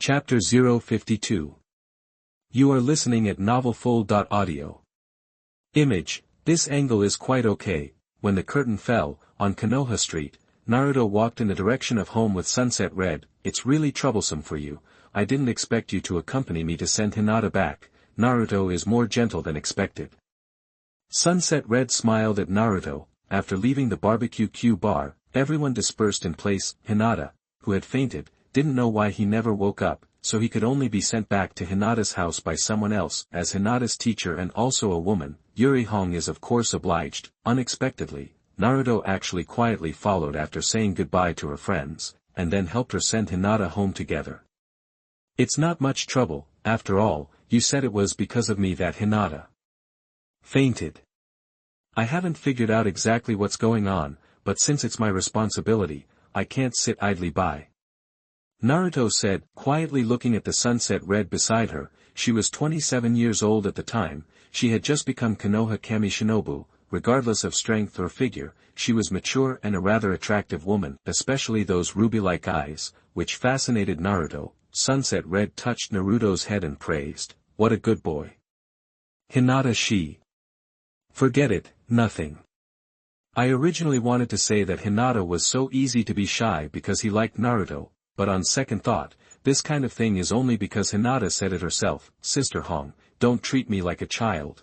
Chapter 052. You are listening at novelfull.audio. Image, this angle is quite okay. When the curtain fell, on Konoha Street, Naruto walked in the direction of home with Sunset Red. It's really troublesome for you. I didn't expect you to accompany me to send Hinata back. Naruto is more gentle than expected. Sunset Red smiled at Naruto. After leaving the barbecue Q bar, everyone dispersed in place. Hinata, who had fainted, didn't know why he never woke up, so he could only be sent back to Hinata's house by someone else. As Hinata's teacher and also a woman, Yuri Hong is of course obliged. Unexpectedly, Naruto actually quietly followed after saying goodbye to her friends, and then helped her send Hinata home together. It's not much trouble, after all. You said it was because of me that Hinata fainted. I haven't figured out exactly what's going on, but since it's my responsibility, I can't sit idly by. Naruto said, quietly looking at the Sunset Red beside her. She was 27 years old at the time. She had just become Konoha Kamishinobu. Regardless of strength or figure, she was mature and a rather attractive woman, especially those ruby-like eyes, which fascinated Naruto. Sunset Red touched Naruto's head and praised, "What a good boy." Hinata she. Forget it, nothing. I originally wanted to say that Hinata was so easy to be shy because he liked Naruto, but on second thought, this kind of thing is only because Hinata said it herself. Sister Hong, don't treat me like a child.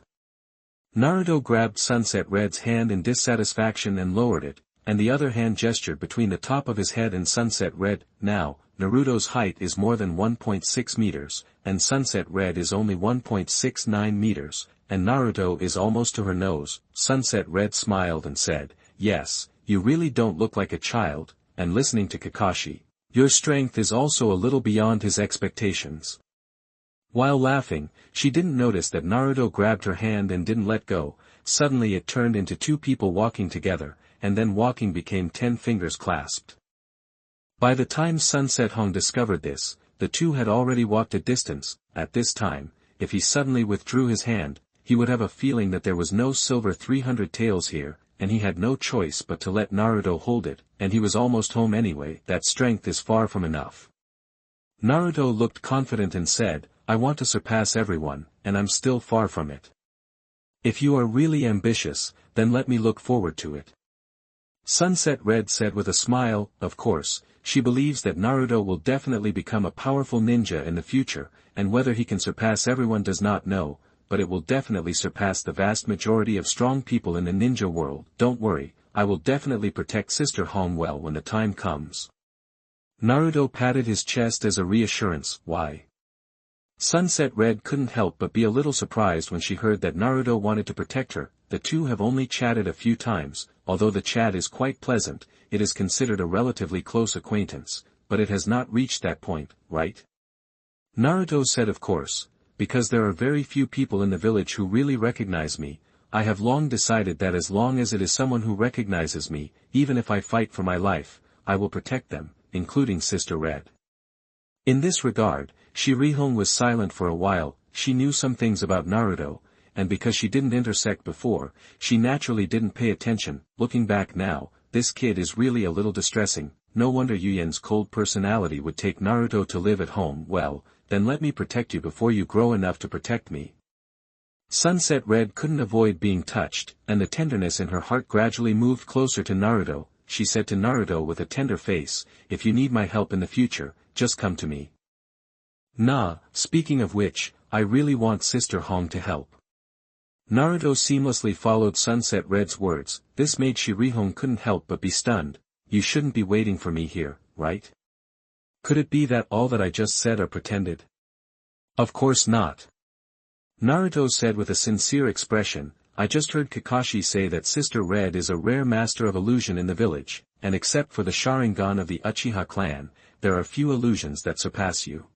Naruto grabbed Sunset Red's hand in dissatisfaction and lowered it, and the other hand gestured between the top of his head and Sunset Red. Now, Naruto's height is more than 1.6 meters, and Sunset Red is only 1.69 meters, and Naruto is almost to her nose. Sunset Red smiled and said, "Yes, you really don't look like a child," and listening to Kakashi, "Your strength is also a little beyond his expectations." While laughing, she didn't notice that Naruto grabbed her hand and didn't let go. Suddenly it turned into two people walking together, and then walking became 10 fingers clasped. By the time Sunset Hong discovered this, the two had already walked a distance. At this time, if he suddenly withdrew his hand, he would have a feeling that there was no silver 300 taels here, and he had no choice but to let Naruto hold it, and he was almost home anyway. That strength is far from enough. Naruto looked confident and said, "I want to surpass everyone, and I'm still far from it. If you are really ambitious, then let me look forward to it." Sunset Red said with a smile. Of course, she believes that Naruto will definitely become a powerful ninja in the future, and whether he can surpass everyone does not know, but it will definitely surpass the vast majority of strong people in the ninja world. Don't worry, I will definitely protect Sister Hong well when the time comes. Naruto patted his chest as a reassurance. Why? Sunset Red couldn't help but be a little surprised when she heard that Naruto wanted to protect her. The two have only chatted a few times. Although the chat is quite pleasant, it is considered a relatively close acquaintance, but it has not reached that point, right? Naruto said, "Of course. Because there are very few people in the village who really recognize me. I have long decided that as long as it is someone who recognizes me, even if I fight for my life, I will protect them, including Sister Red." In this regard, Shirihong was silent for a while. She knew some things about Naruto, and because she didn't intersect before, she naturally didn't pay attention. Looking back now, this kid is really a little distressing. No wonder Yuyen's cold personality would take Naruto to live at home. Well, then let me protect you before you grow enough to protect me. Sunset Red couldn't avoid being touched, and the tenderness in her heart gradually moved closer to Naruto. She said to Naruto with a tender face, "If you need my help in the future, just come to me." Nah, speaking of which, I really want Sister Hong to help. Naruto seamlessly followed Sunset Red's words. This made Shirihong couldn't help but be stunned. "You shouldn't be waiting for me here, right? Could it be that all that I just said are pretended?" "Of course not." Naruto said with a sincere expression, "I just heard Kakashi say that Sister Red is a rare master of illusion in the village, and except for the Sharingan of the Uchiha clan, there are few illusions that surpass you."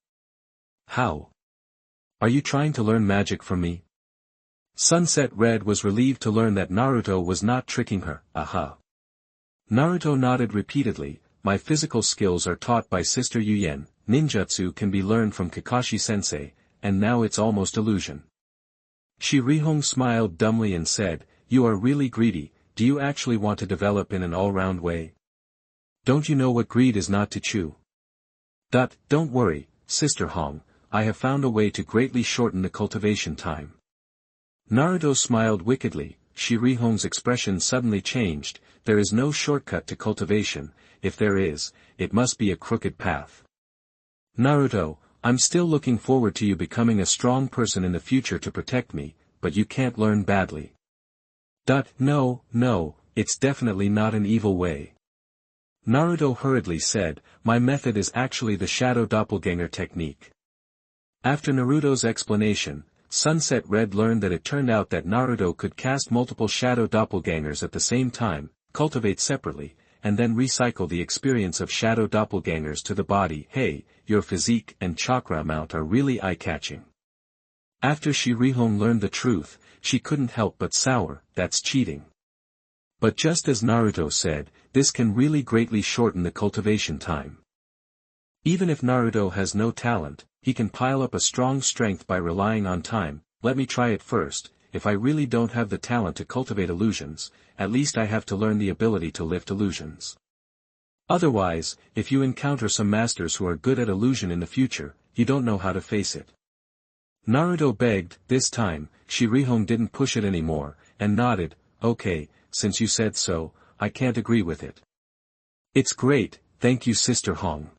"How? Are you trying to learn magic from me?" Sunset Red was relieved to learn that Naruto was not tricking her. Aha. Naruto nodded repeatedly. "My physical skills are taught by Sister Yuyen, ninjutsu can be learned from Kakashi-sensei, and now it's almost illusion." Shirihong smiled dumbly and said, "You are really greedy. Do you actually want to develop in an all-round way? Don't you know what greed is not to chew?" Don't worry, Sister Hong, I have found a way to greatly shorten the cultivation time. Naruto smiled wickedly. Shirihong's expression suddenly changed. There is no shortcut to cultivation. If there is, it must be a crooked path. Naruto, I'm still looking forward to you becoming a strong person in the future to protect me, but you can't learn badly. No, it's definitely not an evil way. Naruto hurriedly said, my method is actually the shadow doppelganger technique. After Naruto's explanation, Sunset Red learned that it turned out that Naruto could cast multiple shadow doppelgangers at the same time, cultivate separately, and then recycle the experience of shadow doppelgangers to the body. Hey, your physique and chakra amount are really eye-catching. After Shirihong learned the truth, she couldn't help but sour, that's cheating. But just as Naruto said, this can really greatly shorten the cultivation time. Even if Naruto has no talent, he can pile up a strong strength by relying on time. Let me try it first. If I really don't have the talent to cultivate illusions, at least I have to learn the ability to lift illusions. Otherwise, if you encounter some masters who are good at illusion in the future, you don't know how to face it. Naruto begged. This time, Shirihong didn't push it anymore, and nodded. Okay, since you said so, I can't agree with it. It's great, thank you Sister Hong.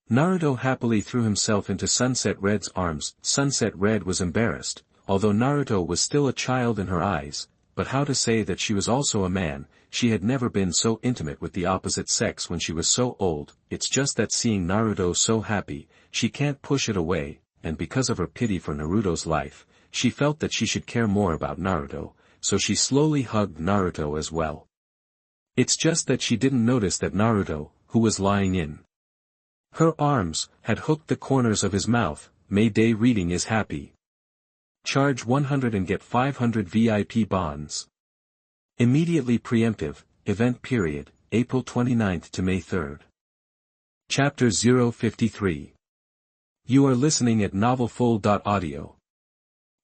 Naruto happily threw himself into Sunset Red's arms. Sunset Red was embarrassed, although Naruto was still a child in her eyes, but how to say that she was also a man? She had never been so intimate with the opposite sex when she was so old. It's just that seeing Naruto so happy, she can't push it away, and because of her pity for Naruto's life, she felt that she should care more about Naruto, so she slowly hugged Naruto as well. It's just that she didn't notice that Naruto, who was lying in her arms, had hooked the corners of his mouth. Mayday reading is happy. Charge 100 and get 500 VIP bonds. Immediately preemptive, event period, April 29th to May 3rd. Chapter 053. You are listening at novelfull.audio.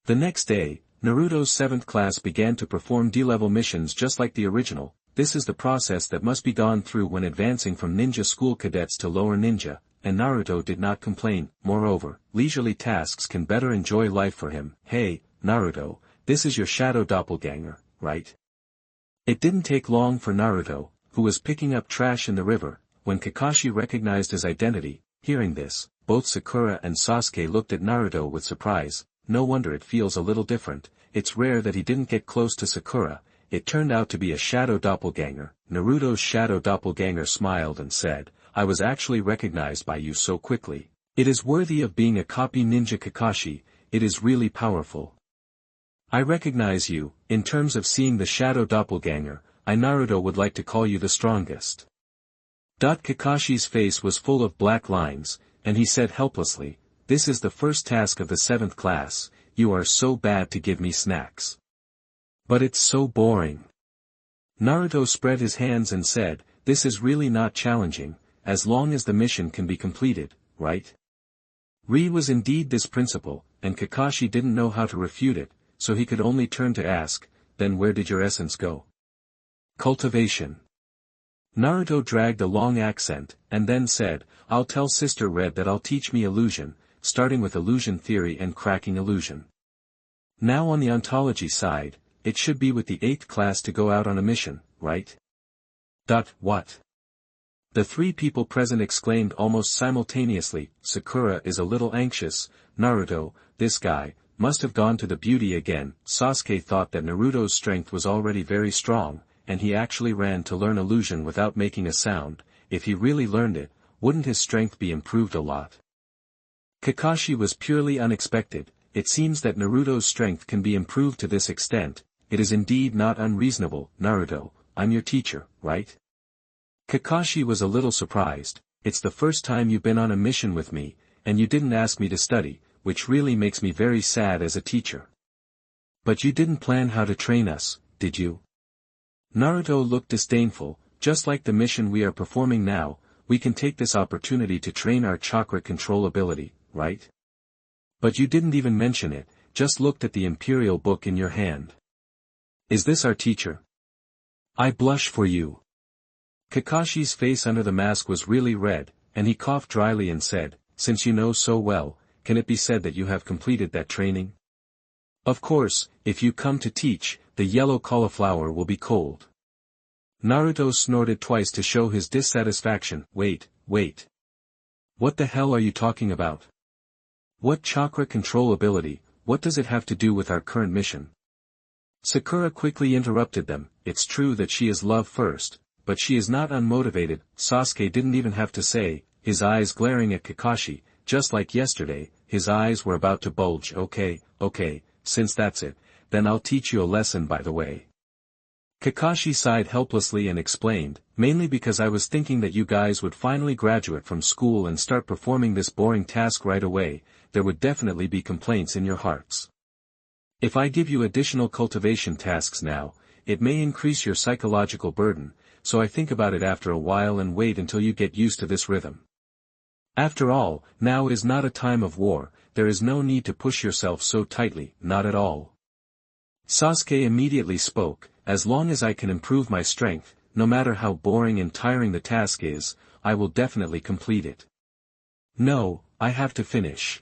The next day, Naruto's 7th class began to perform D-level missions just like the original. This is the process that must be gone through when advancing from ninja school cadets to lower ninja, and Naruto did not complain. Moreover, leisurely tasks can better enjoy life for him. Hey, Naruto, this is your shadow doppelganger, right? It didn't take long for Naruto, who was picking up trash in the river, when Kakashi recognized his identity. Hearing this, both Sakura and Sasuke looked at Naruto with surprise. No wonder it feels a little different. It's rare that he didn't get close to Sakura. It turned out to be a shadow doppelganger. Naruto's shadow doppelganger smiled and said, I was actually recognized by you so quickly. It is worthy of being a copy ninja Kakashi. It is really powerful. I recognize you. In terms of seeing the shadow doppelganger, I Naruto would like to call you the strongest. Kakashi's face was full of black lines, and he said helplessly, this is the first task of the 7th class. You are so bad to give me snacks. But it's so boring. Naruto spread his hands and said, this is really not challenging, as long as the mission can be completed, right? Ri was indeed this principle, and Kakashi didn't know how to refute it, so he could only turn to ask, then where did your essence go? Cultivation. Naruto dragged a long accent, and then said, I'll tell Sister Red that I'll teach me illusion, starting with illusion theory and cracking illusion. Now on the ontology side, it should be with the 8th class to go out on a mission, right? What? The 3 people present exclaimed almost simultaneously. Sakura is a little anxious. Naruto, this guy, must have gone to the beauty again. Sasuke thought that Naruto's strength was already very strong, and he actually ran to learn illusion without making a sound. If he really learned it, wouldn't his strength be improved a lot? Kakashi was purely unexpected. It seems that Naruto's strength can be improved to this extent. It is indeed not unreasonable. Naruto, I'm your teacher, right? Kakashi was a little surprised. It's the first time you've been on a mission with me, and you didn't ask me to study, which really makes me very sad as a teacher. But you didn't plan how to train us, did you? Naruto looked disdainful. Just like the mission we are performing now, we can take this opportunity to train our chakra control ability, right? But you didn't even mention it, just looked at the imperial book in your hand. Is this our teacher? I blush for you. Kakashi's face under the mask was really red, and he coughed dryly and said, since you know so well, can it be said that you have completed that training? Of course, if you come to teach, the yellow cauliflower will be cold. Naruto snorted twice to show his dissatisfaction. Wait. What the hell are you talking about? What chakra control ability, what does it have to do with our current mission? Sakura quickly interrupted them. It's true that she is love first, but she is not unmotivated. Sasuke didn't even have to say, his eyes glaring at Kakashi, just like yesterday, his eyes were about to bulge. Okay, since that's it, then I'll teach you a lesson by the way. Kakashi sighed helplessly and explained, mainly because I was thinking that you guys would finally graduate from school and start performing this boring task right away, there would definitely be complaints in your hearts. If I give you additional cultivation tasks now, it may increase your psychological burden, so I think about it after a while and wait until you get used to this rhythm. After all, now is not a time of war, there is no need to push yourself so tightly, not at all. Sasuke immediately spoke, as long as I can improve my strength, no matter how boring and tiring the task is, I will definitely complete it. No, I have to finish.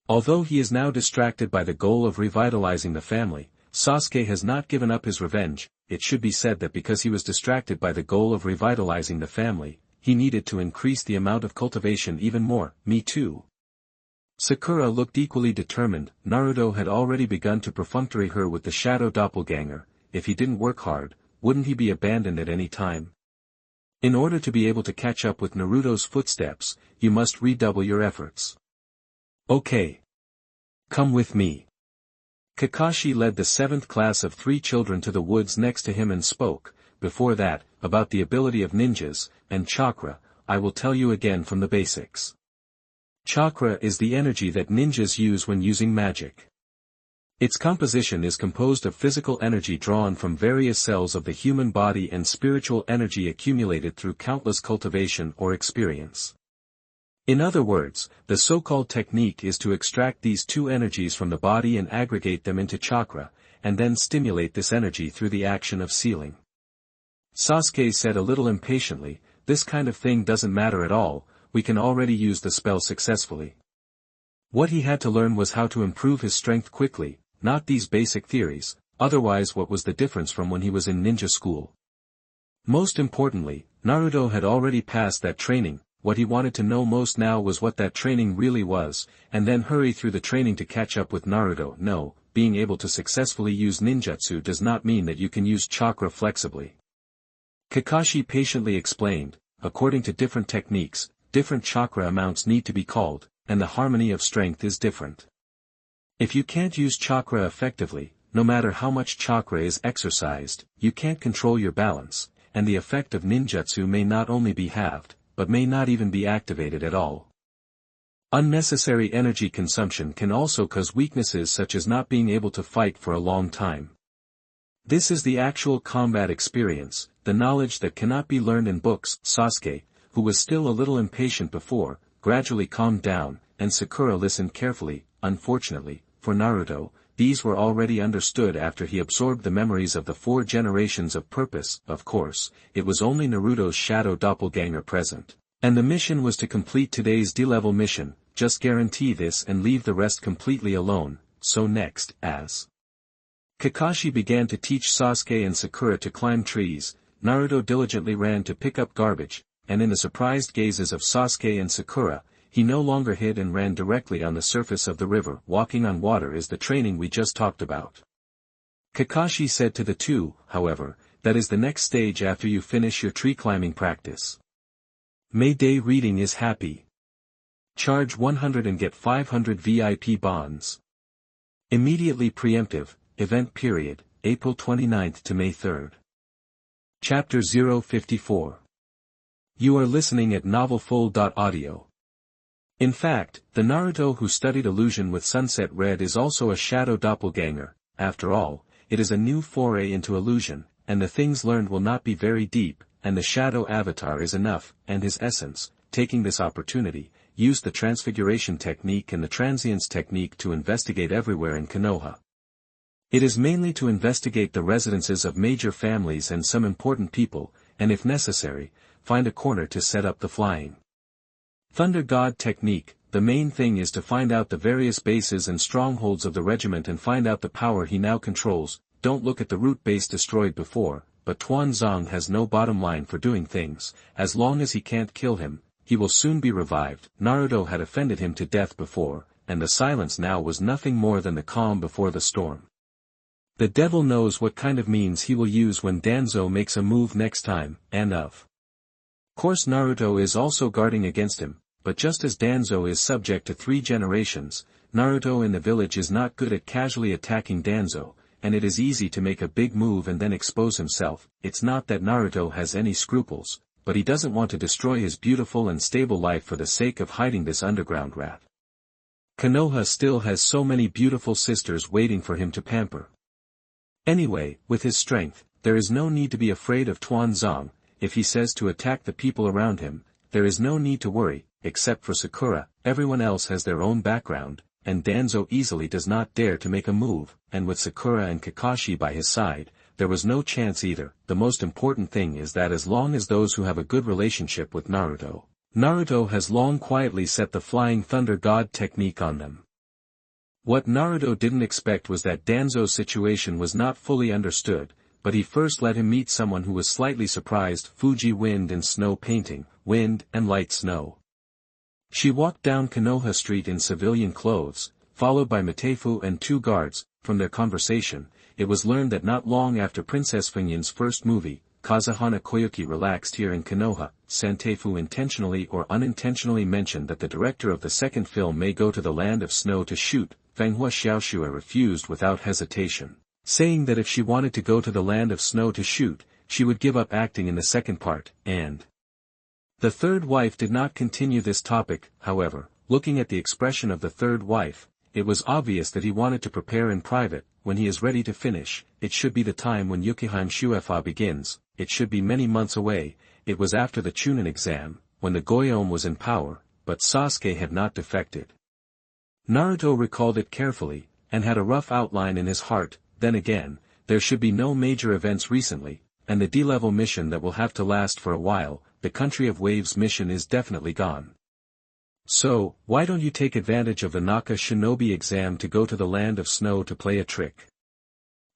Although he is now distracted by the goal of revitalizing the family, Sasuke has not given up his revenge. It should be said that because he was distracted by the goal of revitalizing the family, he needed to increase the amount of cultivation even more. Me too. Sakura looked equally determined. Naruto had already begun to perfunctory her with the shadow doppelganger. If he didn't work hard, wouldn't he be abandoned at any time? In order to be able to catch up with Naruto's footsteps, you must redouble your efforts. Okay. Come with me. Kakashi led the 7th class of 3 children to the woods next to him and spoke, before that, about the ability of ninjas, and chakra. I will tell you again from the basics. Chakra is the energy that ninjas use when using magic. Its composition is composed of physical energy drawn from various cells of the human body and spiritual energy accumulated through countless cultivation or experience. In other words, the so-called technique is to extract these two energies from the body and aggregate them into chakra, and then stimulate this energy through the action of sealing. Sasuke said a little impatiently, this kind of thing doesn't matter at all, we can already use the spell successfully. What he had to learn was how to improve his strength quickly, not these basic theories, otherwise what was the difference from when he was in ninja school? Most importantly, Naruto had already passed that training. What he wanted to know most now was what that training really was, and then hurry through the training to catch up with Naruto. No, being able to successfully use ninjutsu does not mean that you can use chakra flexibly. Kakashi patiently explained, according to different techniques, different chakra amounts need to be called, and the harmony of strength is different. If you can't use chakra effectively, no matter how much chakra is exercised, you can't control your balance, and the effect of ninjutsu may not only be halved, but may not even be activated at all. Unnecessary energy consumption can also cause weaknesses such as not being able to fight for a long time. This is the actual combat experience, the knowledge that cannot be learned in books. Sasuke, who was still a little impatient before, gradually calmed down, and Sakura listened carefully. Unfortunately, for Naruto, these were already understood after he absorbed the memories of the 4 generations of purpose. Of course, it was only Naruto's shadow doppelganger present. And the mission was to complete today's D-level mission, just guarantee this and leave the rest completely alone. So next, as Kakashi began to teach Sasuke and Sakura to climb trees, Naruto diligently ran to pick up garbage, and in the surprised gazes of Sasuke and Sakura, he no longer hid and ran directly on the surface of the river. Walking on water is the training we just talked about. Kakashi said to the two, however, that is the next stage after you finish your tree climbing practice. May Day reading is happy. Charge 100 and get 500 VIP bonds. Immediately preemptive, event period, April 29th to May 3rd. Chapter 054. You are listening at novelfull.audio. In fact, the Naruto who studied illusion with Sunset Red is also a shadow doppelganger. After all, it is a new foray into illusion, and the things learned will not be very deep, and the shadow avatar is enough, and his essence, taking this opportunity, used the transfiguration technique and the transience technique to investigate everywhere in Konoha. It is mainly to investigate the residences of major families and some important people, and if necessary, find a corner to set up the flying Thunder God technique. The main thing is to find out the various bases and strongholds of the regiment and find out the power he now controls. Don't look at the root base destroyed before, but Tuanzong has no bottom line for doing things. As long as he can't kill him, he will soon be revived. Naruto had offended him to death before, and the silence now was nothing more than the calm before the storm. The devil knows what kind of means he will use when Danzo makes a move next time, and of course Naruto is also guarding against him, but just as Danzo is subject to 3 generations, Naruto in the village is not good at casually attacking Danzo, and it is easy to make a big move and then expose himself. It's not that Naruto has any scruples, but he doesn't want to destroy his beautiful and stable life for the sake of hiding this underground rat. Konoha still has so many beautiful sisters waiting for him to pamper. Anyway, with his strength, there is no need to be afraid of Tuanzong. If he says to attack the people around him, there is no need to worry, except for Sakura. Everyone else has their own background, and Danzo easily does not dare to make a move, and with Sakura and Kakashi by his side, there was no chance either. The most important thing is that as long as those who have a good relationship with Naruto has long quietly set the Flying Thunder God technique on them. What Naruto didn't expect was that Danzo's situation was not fully understood, but he first let him meet someone who was slightly surprised. Fuji Wind and Snow painting, Wind and Light Snow. She walked down Konoha Street in civilian clothes, followed by Matefu and 2 guards. From their conversation, it was learned that not long after Princess Funyun's first movie, Kazahana Koyuki relaxed here in Konoha. Santefu intentionally or unintentionally mentioned that the director of the second film may go to the land of snow to shoot. Fanghua Xiaoxue refused without hesitation, saying that if she wanted to go to the land of snow to shoot, she would give up acting in the second part, and the third wife did not continue this topic. However, looking at the expression of the third wife, it was obvious that he wanted to prepare in private. When he is ready to finish, it should be the time when Yukihime Shuefa begins. It should be many months away. It was after the Chunin exam, when the Goyome was in power, but Sasuke had not defected. Naruto recalled it carefully, and had a rough outline in his heart. Then again, there should be no major events recently, and the D-level mission that will have to last for a while. The Country of Waves mission is definitely gone. So, why don't you take advantage of the Naka Shinobi exam to go to the land of snow to play a trick?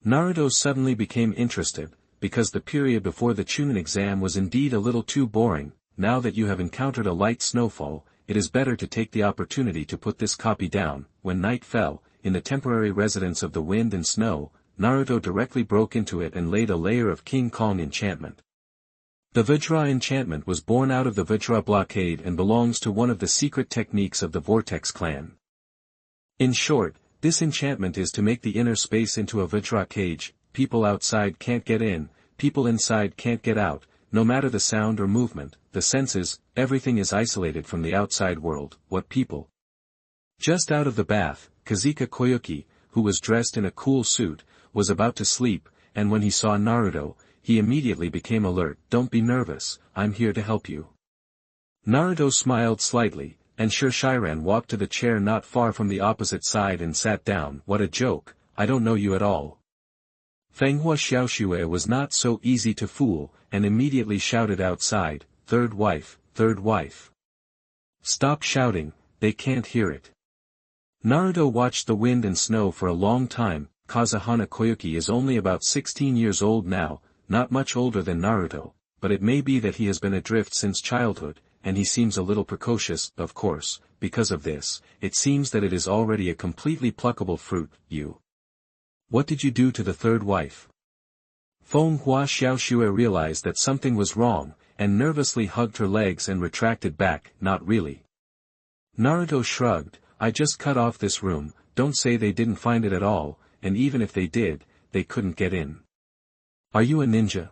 Naruto suddenly became interested, because the period before the Chunin exam was indeed a little too boring. Now that you have encountered a light snowfall, it is better to take the opportunity to put this copy down. When night fell, in the temporary residence of the wind and snow, Naruto directly broke into it and laid a layer of King Kong enchantment. The Vajra enchantment was born out of the Vajra blockade and belongs to one of the secret techniques of the Vortex clan. In short, this enchantment is to make the inner space into a Vajra cage. People outside can't get in, people inside can't get out. No matter the sound or movement, the senses, everything is isolated from the outside world. What people? Just out of the bath, Kazika Koyuki, who was dressed in a cool suit, was about to sleep, and when he saw Naruto, he immediately became alert. Don't be nervous, I'm here to help you. Naruto smiled slightly, and Shiran walked to the chair not far from the opposite side and sat down. What a joke, I don't know you at all. Fanghua Xiaoxue was not so easy to fool, and immediately shouted outside, third wife, third wife. Stop shouting, they can't hear it. Naruto watched the wind and snow for a long time. Kazahana Koyuki is only about 16 years old now, not much older than Naruto, but it may be that he has been adrift since childhood, and he seems a little precocious. Of course, because of this, it seems that it is already a completely pluckable fruit. You. What did you do to the third wife? Fanghua Xiaoxue realized that something was wrong, and nervously hugged her legs and retracted back. Not really. Naruto shrugged, I just cut off this room. Don't say they didn't find it at all, and even if they did, they couldn't get in. Are you a ninja?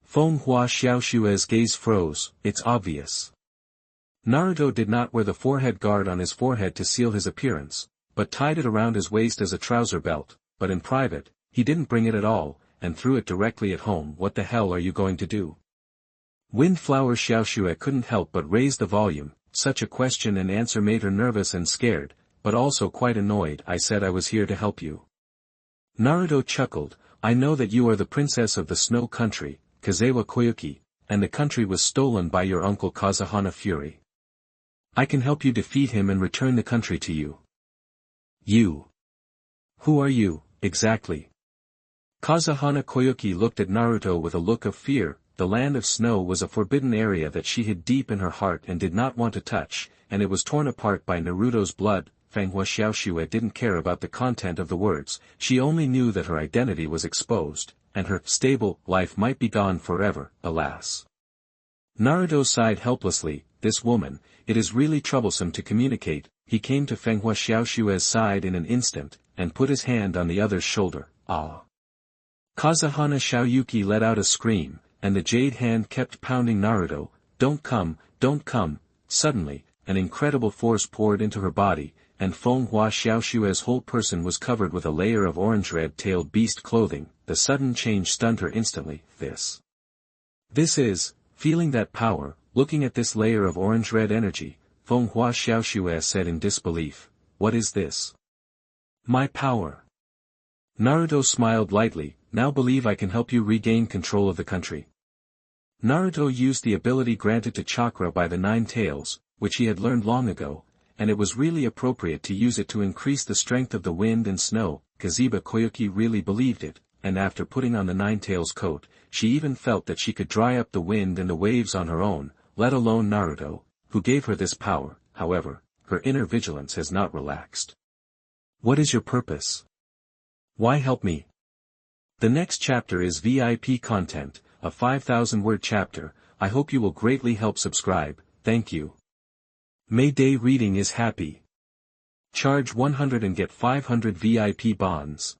Fanghua Xiaoxue's gaze froze. It's obvious. Naruto did not wear the forehead guard on his forehead to seal his appearance, but tied it around his waist as a trouser belt. But in private, he didn't bring it at all, and threw it directly at home. What the hell are you going to do? Windflower Xiaoxue couldn't help but raise the volume. Such a question and answer made her nervous and scared, but also quite annoyed. I said I was here to help you. Naruto chuckled, I know that you are the princess of the snow country, Kazewa Koyuki, and the country was stolen by your uncle Kazahana Fury. I can help you defeat him and return the country to you. You. Who are you, exactly? Kazahana Koyuki looked at Naruto with a look of fear. The land of snow was a forbidden area that she hid deep in her heart and did not want to touch, and it was torn apart by Naruto's blood. Fanghua Xiaoxue didn't care about the content of the words, she only knew that her identity was exposed, and her stable life might be gone forever, alas. Naruto sighed helplessly. This woman, it is really troublesome to communicate. He came to Fanghua Xiaoxue's side in an instant, and put his hand on the other's shoulder. Ah! Kazahana Xiaoyuki let out a scream, and the jade hand kept pounding Naruto. Don't come, don't come. Suddenly, an incredible force poured into her body, and Fanghua Xiaoxue's whole person was covered with a layer of orange-red-tailed beast clothing. The sudden change stunned her instantly. This is, feeling that power, looking at this layer of orange-red energy, Fanghua Xiaoxue said in disbelief, what is this? My power. Naruto smiled lightly, now believe I can help you regain control of the country. Naruto used the ability granted to Chakra by the Nine Tails, which he had learned long ago, and it was really appropriate to use it to increase the strength of the wind and snow. Kazeba Koyuki really believed it, and after putting on the Nine Tails coat, she even felt that she could dry up the wind and the waves on her own, let alone Naruto, who gave her this power. However, her inner vigilance has not relaxed. What is your purpose? Why help me? The next chapter is VIP content, a 5,000-word chapter. I hope you will greatly help subscribe. Thank you. May Day reading is happy. Charge 100 and get 500 VIP bonds.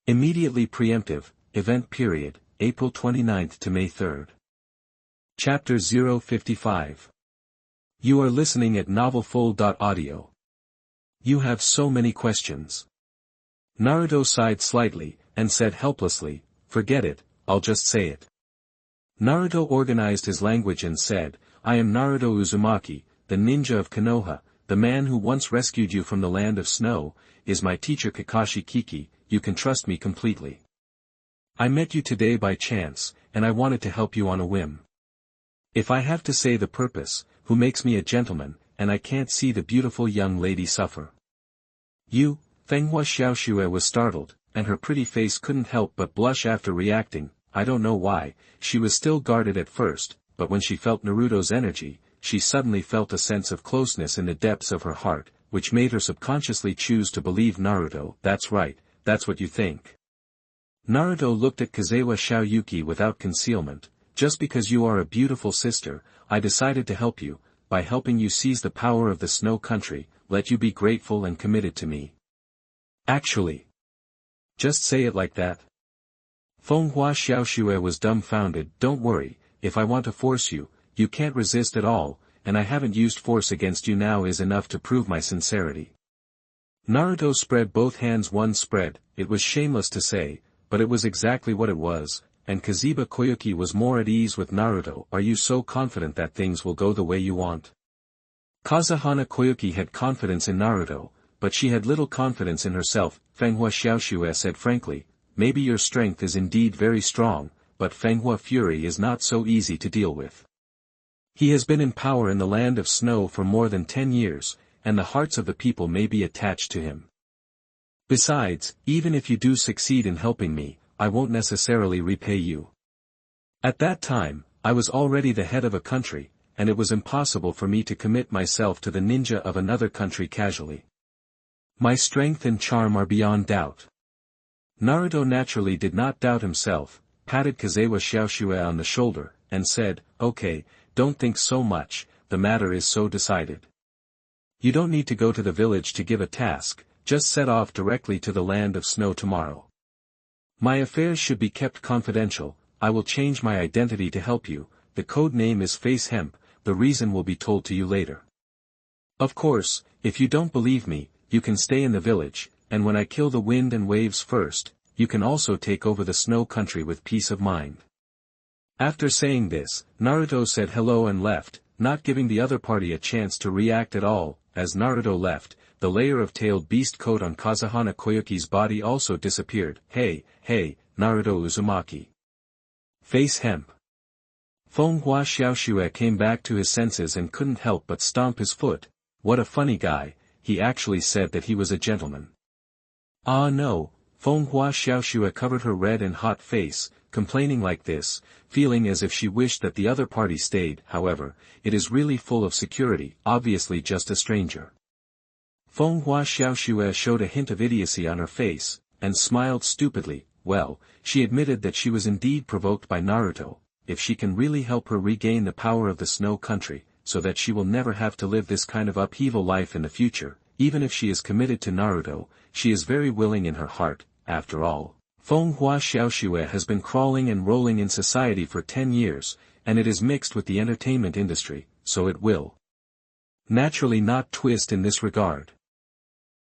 Immediately preemptive, event period, April 29th to May 3rd. Chapter 055. You are listening at novelfull.audio. You have so many questions. Naruto sighed slightly, and said helplessly, forget it, I'll just say it. Naruto organized his language and said, I am Naruto Uzumaki, the ninja of Konoha, the man who once rescued you from the land of snow, is my teacher Kakashi Kiki. You can trust me completely. I met you today by chance, and I wanted to help you on a whim. If I have to say the purpose, who makes me a gentleman, and I can't see the beautiful young lady suffer. You, Fanghua Xiaoxue was startled, and her pretty face couldn't help but blush after reacting. I don't know why. She was still guarded at first, but when she felt Naruto's energy, she suddenly felt a sense of closeness in the depths of her heart, which made her subconsciously choose to believe Naruto. That's right, that's what you think. Naruto looked at Kazewa Xiaoyuki without concealment. Just because you are a beautiful sister, I decided to help you, by helping you seize the power of the snow country. Let you be grateful and committed to me. Actually. Just say it like that. Fanghua Xiaoxue was dumbfounded. Don't worry, if I want to force you, you can't resist at all, and I haven't used force against you now is enough to prove my sincerity. Naruto spread both hands. One spread, it was shameless to say, but it was exactly what it was, and Kazeba Koyuki was more at ease with Naruto. Are you so confident that things will go the way you want? Kazahana Koyuki had confidence in Naruto, but she had little confidence in herself. Fanghua Xiaoxue said frankly, maybe your strength is indeed very strong, but Fanghua Fury is not so easy to deal with. He has been in power in the land of snow for more than 10 years, and the hearts of the people may be attached to him. Besides, even if you do succeed in helping me, I won't necessarily repay you. At that time, I was already the head of a country, and it was impossible for me to commit myself to the ninja of another country casually. My strength and charm are beyond doubt. Naruto naturally did not doubt himself, patted Kazewa Xiaoxue on the shoulder, and said, okay, don't think so much, the matter is so decided. You don't need to go to the village to give a task, just set off directly to the land of snow tomorrow. My affairs should be kept confidential. I will change my identity to help you. The code name is Face Hemp, the reason will be told to you later. Of course, if you don't believe me, you can stay in the village, and when I kill the wind and waves first, you can also take over the snow country with peace of mind. After saying this, Naruto said hello and left, not giving the other party a chance to react at all. As Naruto left, the layer of tailed beast coat on Kazahana Koyuki's body also disappeared. Hey, Naruto Uzumaki. Face Hemp. Feng Hua Xiaoxue came back to his senses and couldn't help but stomp his foot. What a funny guy, he actually said that he was a gentleman. Ah no, Feng Hua Xiaoxue covered her red and hot face, complaining like this, feeling as if she wished that the other party stayed. However, it is really full of security, obviously just a stranger. Feng Hua Xiaoxue showed a hint of idiocy on her face, and smiled stupidly. Well, she admitted that she was indeed provoked by Naruto. If she can really help her regain the power of the Snow Country, so that she will never have to live this kind of upheaval life in the future, even if she is committed to Naruto, she is very willing in her heart. After all, Feng Hua Xiaoxue has been crawling and rolling in society for 10 years, and it is mixed with the entertainment industry, so it will naturally not twist in this regard.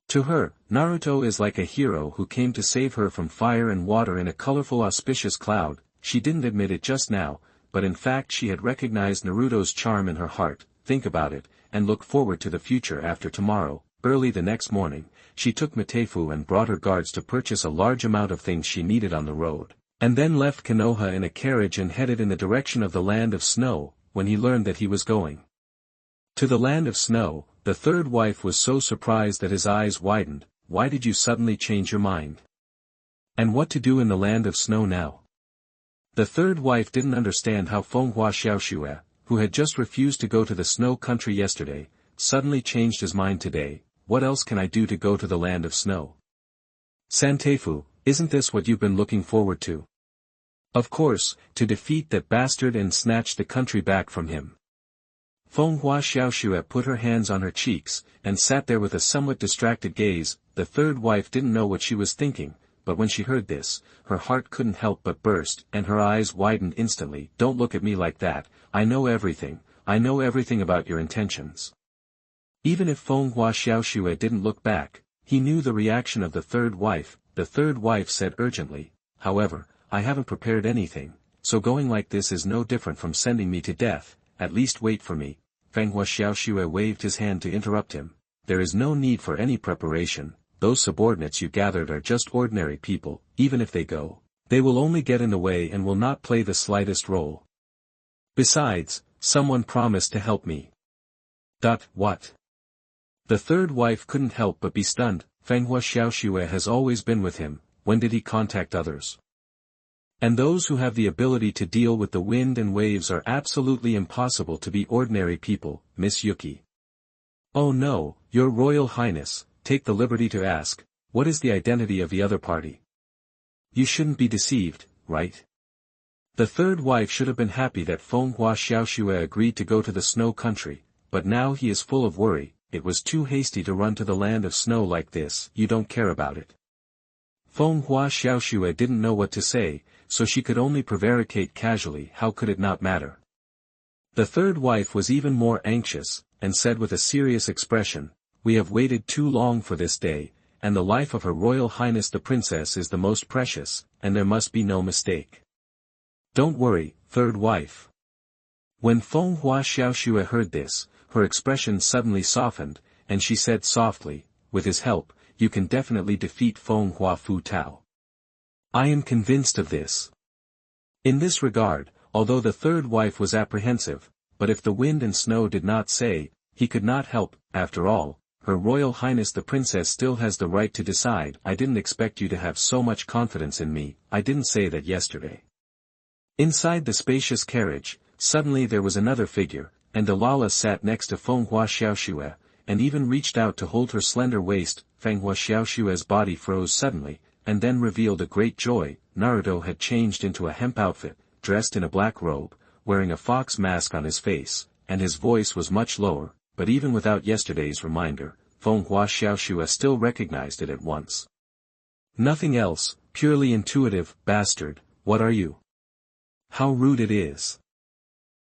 To her, Naruto is like a hero who came to save her from fire and water in a colorful auspicious cloud. She didn't admit it just now, but in fact she had recognized Naruto's charm in her heart. Think about it, and look forward to the future after tomorrow. Early the next morning, she took Mtlnovel and brought her guards to purchase a large amount of things she needed on the road, and then left Konoha in a carriage and headed in the direction of the Land of Snow. When he learned that he was going to the Land of Snow, the third wife was so surprised that his eyes widened. Why did you suddenly change your mind? And what to do in the Land of Snow now? The third wife didn't understand how Feng Hua Xiaoxue, who had just refused to go to the Snow Country yesterday, suddenly changed his mind today. What else can I do to go to the Land of Snow? Santeifu, isn't this what you've been looking forward to? Of course, to defeat that bastard and snatch the country back from him. Feng Hua Xiaoxue put her hands on her cheeks, and sat there with a somewhat distracted gaze. The third wife didn't know what she was thinking, but when she heard this, her heart couldn't help but burst, and her eyes widened instantly. Don't look at me like that, I know everything about your intentions. Even if Feng Hua Xiaoxue didn't look back, he knew the reaction of the third wife. The third wife said urgently, however, I haven't prepared anything, so going like this is no different from sending me to death. At least wait for me. Feng Hua Xiaoxue waved his hand to interrupt him. There is no need for any preparation. Those subordinates you gathered are just ordinary people. Even if they go, they will only get in the way and will not play the slightest role. Besides, someone promised to help me. What? The third wife couldn't help but be stunned. Feng Hua Xiaoxue has always been with him. When did he contact others? And those who have the ability to deal with the wind and waves are absolutely impossible to be ordinary people, Miss Yuki. Oh no, Your Royal Highness, take the liberty to ask, what is the identity of the other party? You shouldn't be deceived, right? The third wife should have been happy that Feng Hua Xiaoxue agreed to go to the Snow Country, but now he is full of worry. It was too hasty to run to the Land of Snow like this. You don't care about it. Feng Hua Xiaoxue didn't know what to say, so she could only prevaricate casually. How could it not matter? The third wife was even more anxious, and said with a serious expression, we have waited too long for this day, and the life of Her Royal Highness the Princess is the most precious, and there must be no mistake. Don't worry, third wife. When Feng Hua Xiaoxue heard this, her expression suddenly softened, and she said softly, with his help, you can definitely defeat Feng Hua Fu Tao. I am convinced of this. In this regard, although the third wife was apprehensive, but if the wind and snow did not say, he could not help. After all, Her Royal Highness the Princess still has the right to decide. I didn't expect you to have so much confidence in me. I didn't say that yesterday. Inside the spacious carriage, suddenly there was another figure, and Delilah sat next to Feng Hua Xiaoxue, and even reached out to hold her slender waist. Feng Hua Xiaoxue's body froze suddenly, and then revealed a great joy. Naruto had changed into a hemp outfit, dressed in a black robe, wearing a fox mask on his face, and his voice was much lower, but even without yesterday's reminder, Feng Hua Xiaoxue still recognized it at once. Nothing else, purely intuitive. Bastard, what are you? How rude it is.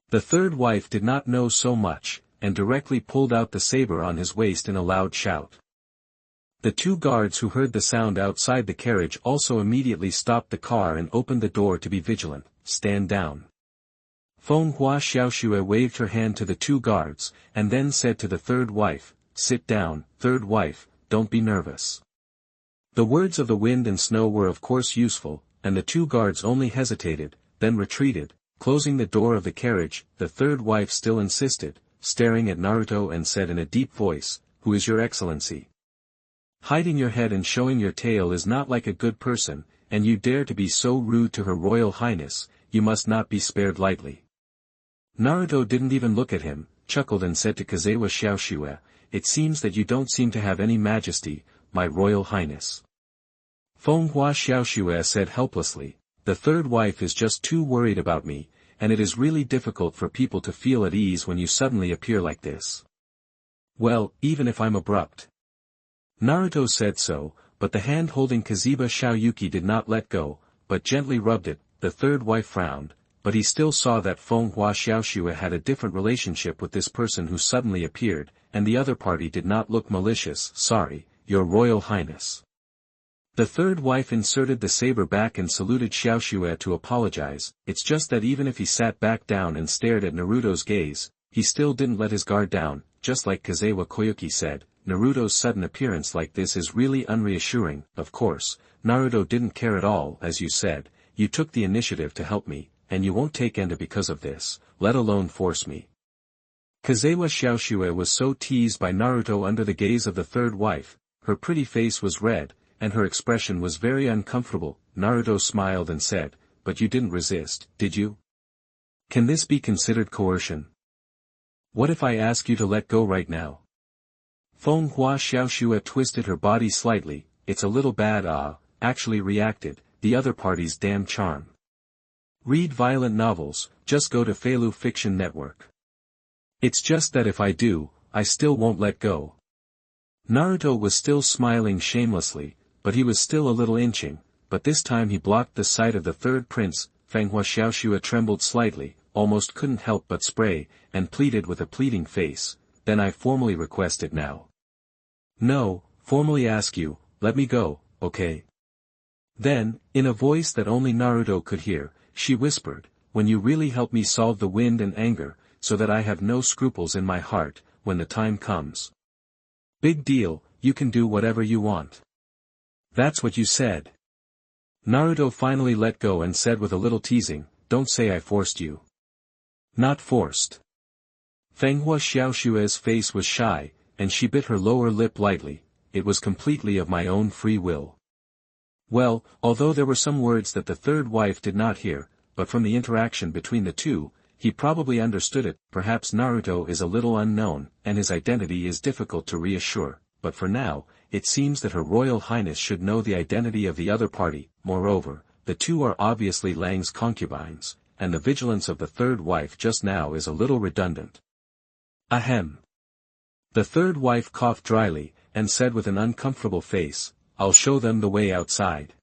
The third wife did not know so much, and directly pulled out the saber on his waist in a loud shout. The two guards who heard the sound outside the carriage also immediately stopped the car and opened the door to be vigilant. Stand down. Feng Hua Xiaoxue waved her hand to the two guards, and then said to the third wife, sit down. Third wife, don't be nervous. The words of the wind and snow were of course useful, and the two guards only hesitated, then retreated. closing the door of the carriage. The third wife still insisted, staring at Naruto, and said in a deep voice, "Who is your excellency? Hiding your head and showing your tail is not like a good person, and you dare to be so rude to her royal highness, you must not be spared lightly." Naruto didn't even look at him, chuckled and said to Kazewa Xiaoxue, "It seems that you don't seem to have any majesty, my royal highness." Fenghua Xiaoxue said helplessly, "The third wife is just too worried about me, and it is really difficult for people to feel at ease when you suddenly appear like this. Well, even if I'm abrupt." Naruto said so, but the hand holding Kazuba Xiaoyuki did not let go, but gently rubbed it. The third wife frowned, but he still saw that Fenghua Xiaoxue had a different relationship with this person who suddenly appeared, and the other party did not look malicious. "Sorry, your royal highness." The third wife inserted the saber back and saluted Xiaoxue to apologize. It's just that even if he sat back down and stared at Naruto's gaze, he still didn't let his guard down. Just like Kazewa Koyuki said, Naruto's sudden appearance like this is really unreassuring. Of course, Naruto didn't care at all. As you said, you took the initiative to help me, and you won't take Enda because of this, let alone force me. Kazewa Xiaoxue was so teased by Naruto under the gaze of the third wife. Her pretty face was red, and her expression was very uncomfortable. Naruto smiled and said, "But you didn't resist, did you? Can this be considered coercion? What if I ask you to let go right now?" Fenghua Xiaoxue twisted her body slightly. "It's a little bad, actually reacted, the other party's damn charm. Read violent novels, just go to Faloo Fiction Network. It's just that if I do, I still won't let go." Naruto was still smiling shamelessly, but he was still a little inching, but this time he blocked the sight of the third prince. Fenghua Xiaoxue trembled slightly, almost couldn't help but spray, and pleaded with a pleading face, "Then I formally request it now. No, formally ask you, let me go, okay?" Then, in a voice that only Naruto could hear, she whispered, "When you really help me solve the wind and anger, so that I have no scruples in my heart, when the time comes. Big deal, you can do whatever you want." "That's what you said." Naruto finally let go and said with a little teasing, "Don't say I forced you." "Not forced." Fenghua Xiaoxue's face was shy, and she bit her lower lip lightly. "It was completely of my own free will." Well, although there were some words that the third wife did not hear, but from the interaction between the two, he probably understood it. Perhaps Naruto is a little unknown, and his identity is difficult to reassure, but for now, it seems that Her Royal Highness should know the identity of the other party. Moreover, the two are obviously Lang's concubines, and the vigilance of the third wife just now is a little redundant. Ahem. The third wife coughed dryly, and said with an uncomfortable face, "I'll show them the way outside."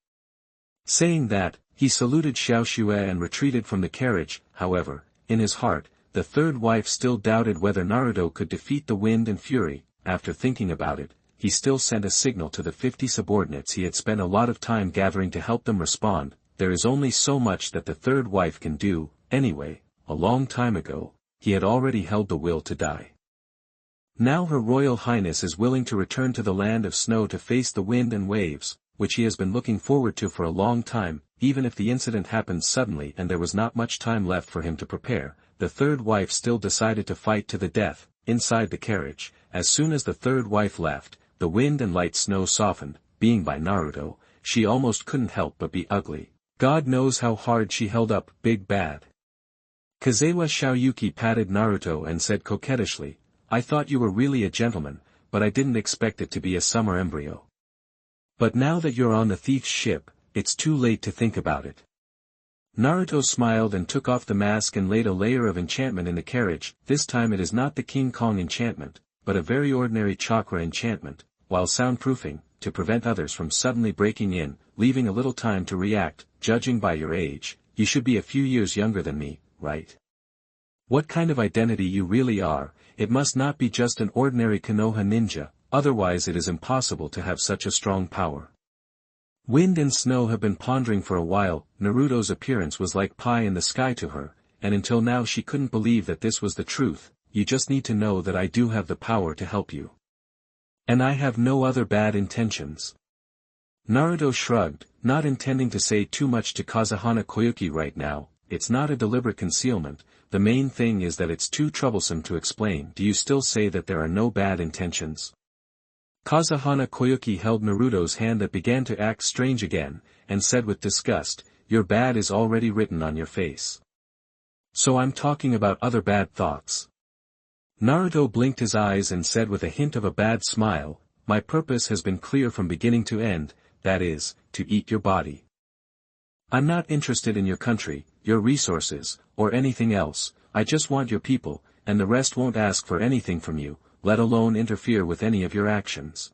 Saying that, he saluted Xiaoxue and retreated from the carriage. However, in his heart, the third wife still doubted whether Naruto could defeat the wind and fury. After thinking about it, he still sent a signal to the 50 subordinates he had spent a lot of time gathering to help them respond. There is only so much that the third wife can do. Anyway, a long time ago, he had already held the will to die. Now Her Royal Highness is willing to return to the land of snow to face the wind and waves, which he has been looking forward to for a long time. Even if the incident happened suddenly and there was not much time left for him to prepare, the third wife still decided to fight to the death. Inside the carriage, as soon as the third wife left, the wind and light snow softened. Being by Naruto, she almost couldn't help but be ugly. God knows how hard she held up. Big bad. Kazewa Xiaoyuki patted Naruto and said coquettishly, "I thought you were really a gentleman, but I didn't expect it to be a summer embryo. But now that you're on the thief's ship, it's too late to think about it." Naruto smiled and took off the mask and laid a layer of enchantment in the carriage. This time it is not the King Kong enchantment, but a very ordinary chakra enchantment, while soundproofing, to prevent others from suddenly breaking in, leaving a little time to react. Judging by your age, you should be a few years younger than me, right? What kind of identity you really are, it must not be just an ordinary Konoha ninja, otherwise it is impossible to have such a strong power. Wind and Snow have been pondering for a while. Naruto's appearance was like pie in the sky to her, and until now she couldn't believe that this was the truth. You just need to know that I do have the power to help you. And I have no other bad intentions. Naruto shrugged, not intending to say too much to Kazuhana Koyuki right now. it's not a deliberate concealment, the main thing is that it's too troublesome to explain. Do you still say that there are no bad intentions? Kazahana Koyuki held Naruto's hand that began to act strange again, and said with disgust, your bad is already written on your face. So I'm talking about other bad thoughts. Naruto blinked his eyes and said with a hint of a bad smile, my purpose has been clear from beginning to end, that is, to eat your body. I'm not interested in your country, your resources, or anything else, I just want your people, and the rest won't ask for anything from you, let alone interfere with any of your actions.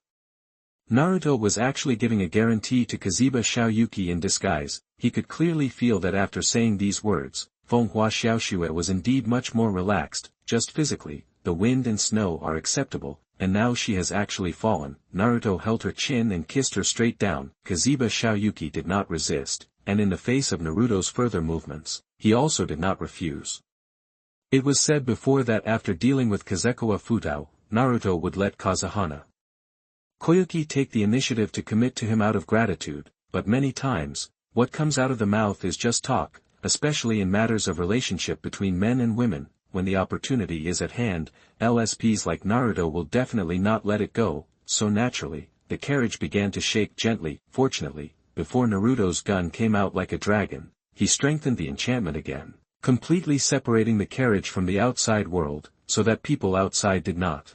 Naruto was actually giving a guarantee to Kazeba Xiaoyuki in disguise. He could clearly feel that after saying these words, Fonghua Xiaoxue was indeed much more relaxed, just physically, the wind and snow are acceptable, and now she has actually fallen. Naruto held her chin and kissed her straight down. Kazeba Xiaoyuki did not resist, and in the face of Naruto's further movements, he also did not refuse. It was said before that after dealing with Kazekawa Futao, Naruto would let Kazahana Koyuki take the initiative to commit to him out of gratitude, but many times, what comes out of the mouth is just talk, especially in matters of relationship between men and women. When the opportunity is at hand, LSPs like Naruto will definitely not let it go, so naturally, the carriage began to shake gently. Fortunately, before Naruto's gun came out like a dragon, he strengthened the enchantment again, completely separating the carriage from the outside world, so that people outside did not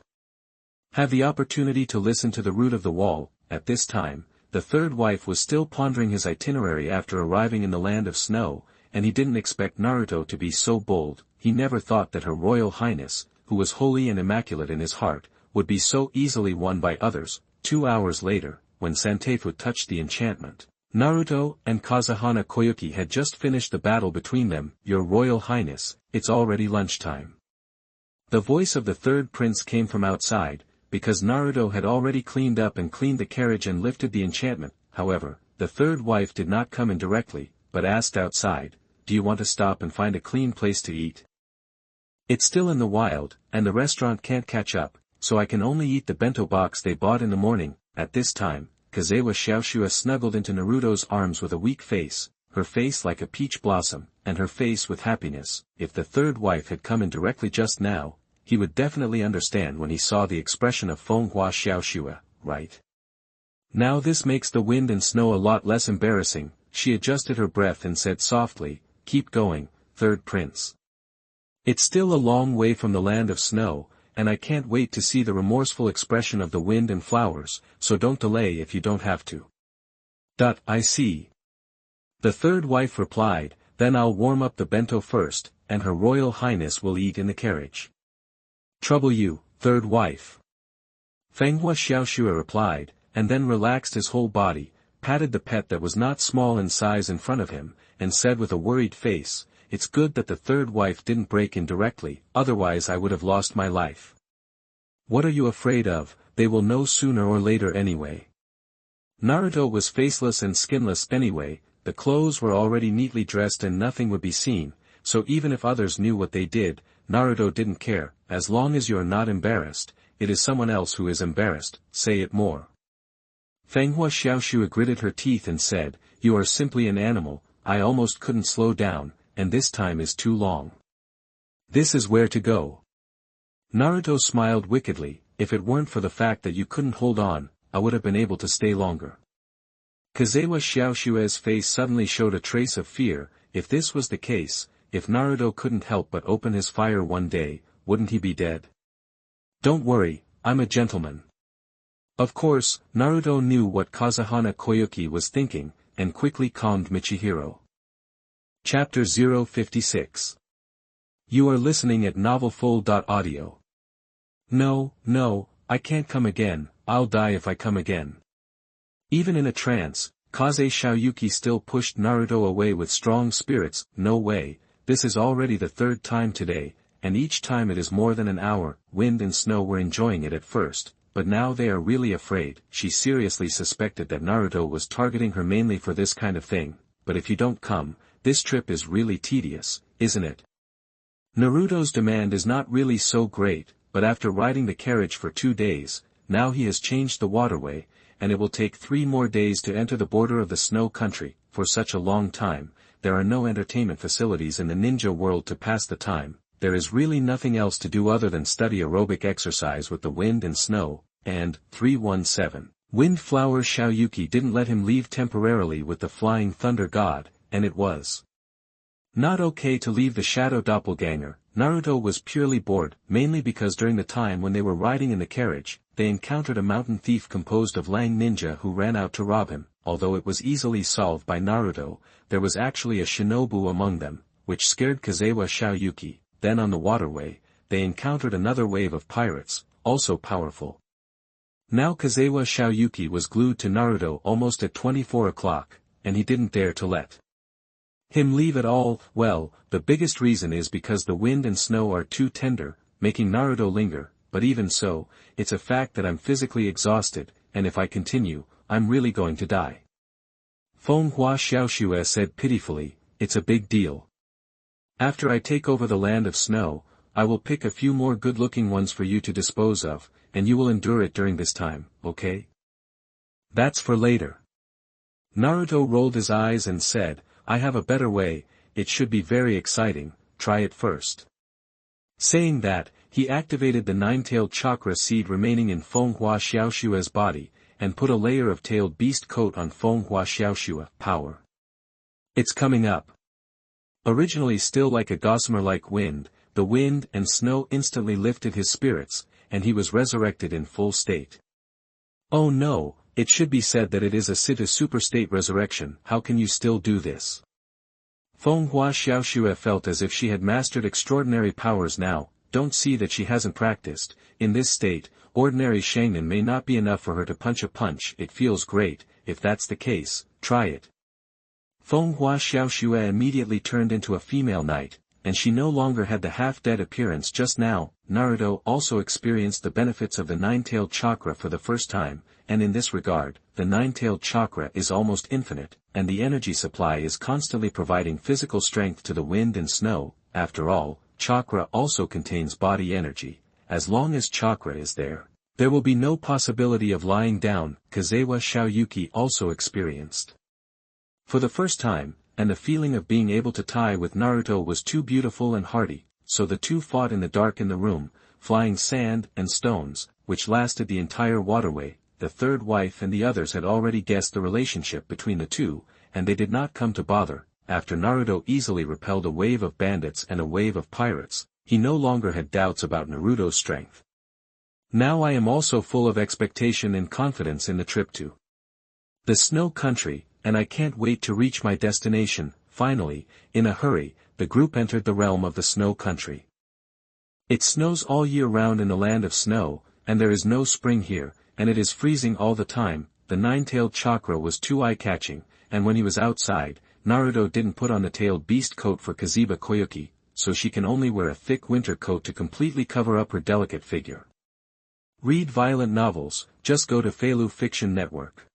have the opportunity to listen to the root of the wall. At this time, the third wife was still pondering his itinerary after arriving in the land of snow, and he didn't expect Naruto to be so bold. He never thought that Her Royal Highness, who was holy and immaculate in his heart, would be so easily won by others. 2 hours later, when Santefu touched the enchantment, Naruto and Kazahana Koyuki had just finished the battle between them. Your Royal Highness, it's already lunchtime. The voice of the third prince came from outside, because Naruto had already cleaned up and cleaned the carriage and lifted the enchantment. However, the third wife did not come in directly, but asked outside, do you want to stop and find a clean place to eat? It's still in the wild, and the restaurant can't catch up, so I can only eat the bento box they bought in the morning. At this time, Kazewa Xiaoxue snuggled into Naruto's arms with a weak face, her face like a peach blossom, and her face with happiness. If the third wife had come in directly just now, he would definitely understand when he saw the expression of Fonghua Xiaoxue, right? Now this makes the wind and snow a lot less embarrassing. She adjusted her breath and said softly, keep going, third prince. It's still a long way from the land of snow, and I can't wait to see the remorseful expression of the wind and flowers, so don't delay if you don't have to. I see. The third wife replied, then I'll warm up the bento first, and Her Royal Highness will eat in the carriage. Trouble you, third wife. Fonghua Xiaoxue replied, and then relaxed his whole body, patted the pet that was not small in size in front of him, and said with a worried face, it's good that the third wife didn't break in directly, otherwise I would have lost my life. What are you afraid of? They will know sooner or later anyway. Naruto was faceless and skinless anyway, the clothes were already neatly dressed and nothing would be seen, so even if others knew what they did, Naruto didn't care. As long as you are not embarrassed, it is someone else who is embarrassed, say it more. Fonghua Xiaoxue gritted her teeth and said, you are simply an animal, I almost couldn't slow down, and this time is too long. This is where to go. Naruto smiled wickedly, if it weren't for the fact that you couldn't hold on, I would have been able to stay longer. Kazewa Xiaoxue's face suddenly showed a trace of fear. If this was the case, if Naruto couldn't help but open his fire one day, wouldn't he be dead? Don't worry, I'm a gentleman. Of course, Naruto knew what Kazahana Koyuki was thinking, and quickly calmed Michihiro. Chapter 056. You are listening at novelfull.audio. No, I can't come again, I'll die if I come again. Even in a trance, Kaze Xiaoyuki still pushed Naruto away with strong spirits. No way, this is already the third time today, and each time it is more than an hour. Wind and snow were enjoying it at first, but now they are really afraid. She seriously suspected that Naruto was targeting her mainly for this kind of thing, but if you don't come, this trip is really tedious, isn't it? Naruto's demand is not really so great, but after riding the carriage for 2 days, now he has changed the waterway, and it will take 3 more days to enter the border of the snow country. For such a long time, there are no entertainment facilities in the ninja world to pass the time, there is really nothing else to do other than study aerobic exercise with the wind and snow, and 317. Windflower Xiaoyuki didn't let him leave temporarily with the flying thunder god, and it was not okay to leave the shadow doppelganger. Naruto was purely bored, mainly because during the time when they were riding in the carriage, they encountered a mountain thief composed of Lang ninja who ran out to rob him. Although it was easily solved by Naruto, there was actually a shinobu among them, which scared Kazewa Xiaoyuki. Then on the waterway, they encountered another wave of pirates, also powerful. Now Kazewa Xiaoyuki was glued to Naruto almost at 24 o'clock, and he didn't dare to let him leave at all. Well, the biggest reason is because the wind and snow are too tender, making Naruto linger, but even so, it's a fact that I'm physically exhausted, and if I continue, I'm really going to die. Fenghua Xiaoxue said pitifully, it's a big deal. After I take over the land of snow, I will pick a few more good-looking ones for you to dispose of, and you will endure it during this time, okay? That's for later. Naruto rolled his eyes and said, I have a better way, it should be very exciting, try it first. Saying that, he activated the nine-tailed chakra seed remaining in Fenghua Xiaoxue's body, and put a layer of tailed beast coat on Fenghua Xiaoxue. Power. It's coming up. Originally still like a gossamer-like wind, the wind and snow instantly lifted his spirits, and he was resurrected in full state. Oh no, it should be said that it is a Sita super state resurrection. How can you still do this? Fenghua Xiaoxue felt as if she had mastered extraordinary powers now. Don't see that she hasn't practiced. In this state, ordinary Sharingan may not be enough for her to punch a punch. It feels great. If that's the case, try it. Fenghua Xiaoxue immediately turned into a female knight, and she no longer had the half-dead appearance just now. Naruto also experienced the benefits of the nine-tailed chakra for the first time, and in this regard, the nine-tailed chakra is almost infinite, and the energy supply is constantly providing physical strength to the wind and snow. After all, chakra also contains body energy. As long as chakra is there, there will be no possibility of lying down. Kazewa Xiaoyuki also experienced for the first time, and the feeling of being able to tie with Naruto was too beautiful and hearty, so the two fought in the dark in the room, flying sand and stones, which lasted the entire waterway. The third wife and the others had already guessed the relationship between the two, and they did not come to bother. After Naruto easily repelled a wave of bandits and a wave of pirates, he no longer had doubts about Naruto's strength. Now I am also full of expectation and confidence in the trip to the snow country, and I can't wait to reach my destination. Finally, in a hurry, the group entered the realm of the snow country. It snows all year round in the land of snow, and there is no spring here, and it is freezing all the time. The nine-tailed chakra was too eye-catching, and when he was outside, Naruto didn't put on the tailed beast coat for Kaziba Koyuki, so she can only wear a thick winter coat to completely cover up her delicate figure. Read violent novels, just go to Faloo Fiction Network.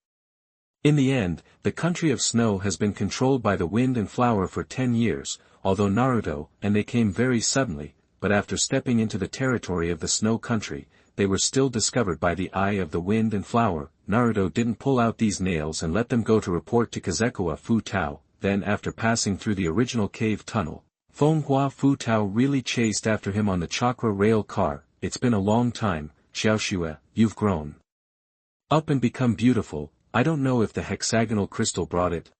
In the end, the country of snow has been controlled by the wind and flower for 10 years, although Naruto and they came very suddenly, but after stepping into the territory of the snow country, they were still discovered by the eye of the wind and flower. Naruto didn't pull out these nails and let them go to report to Kazekua Fu Tao. Then after passing through the original cave tunnel, Fenghua Fu Tao really chased after him on the chakra rail car. It's been a long time, Xiaoxue, you've grown up and become beautiful. I don't know if the hexagonal crystal brought it.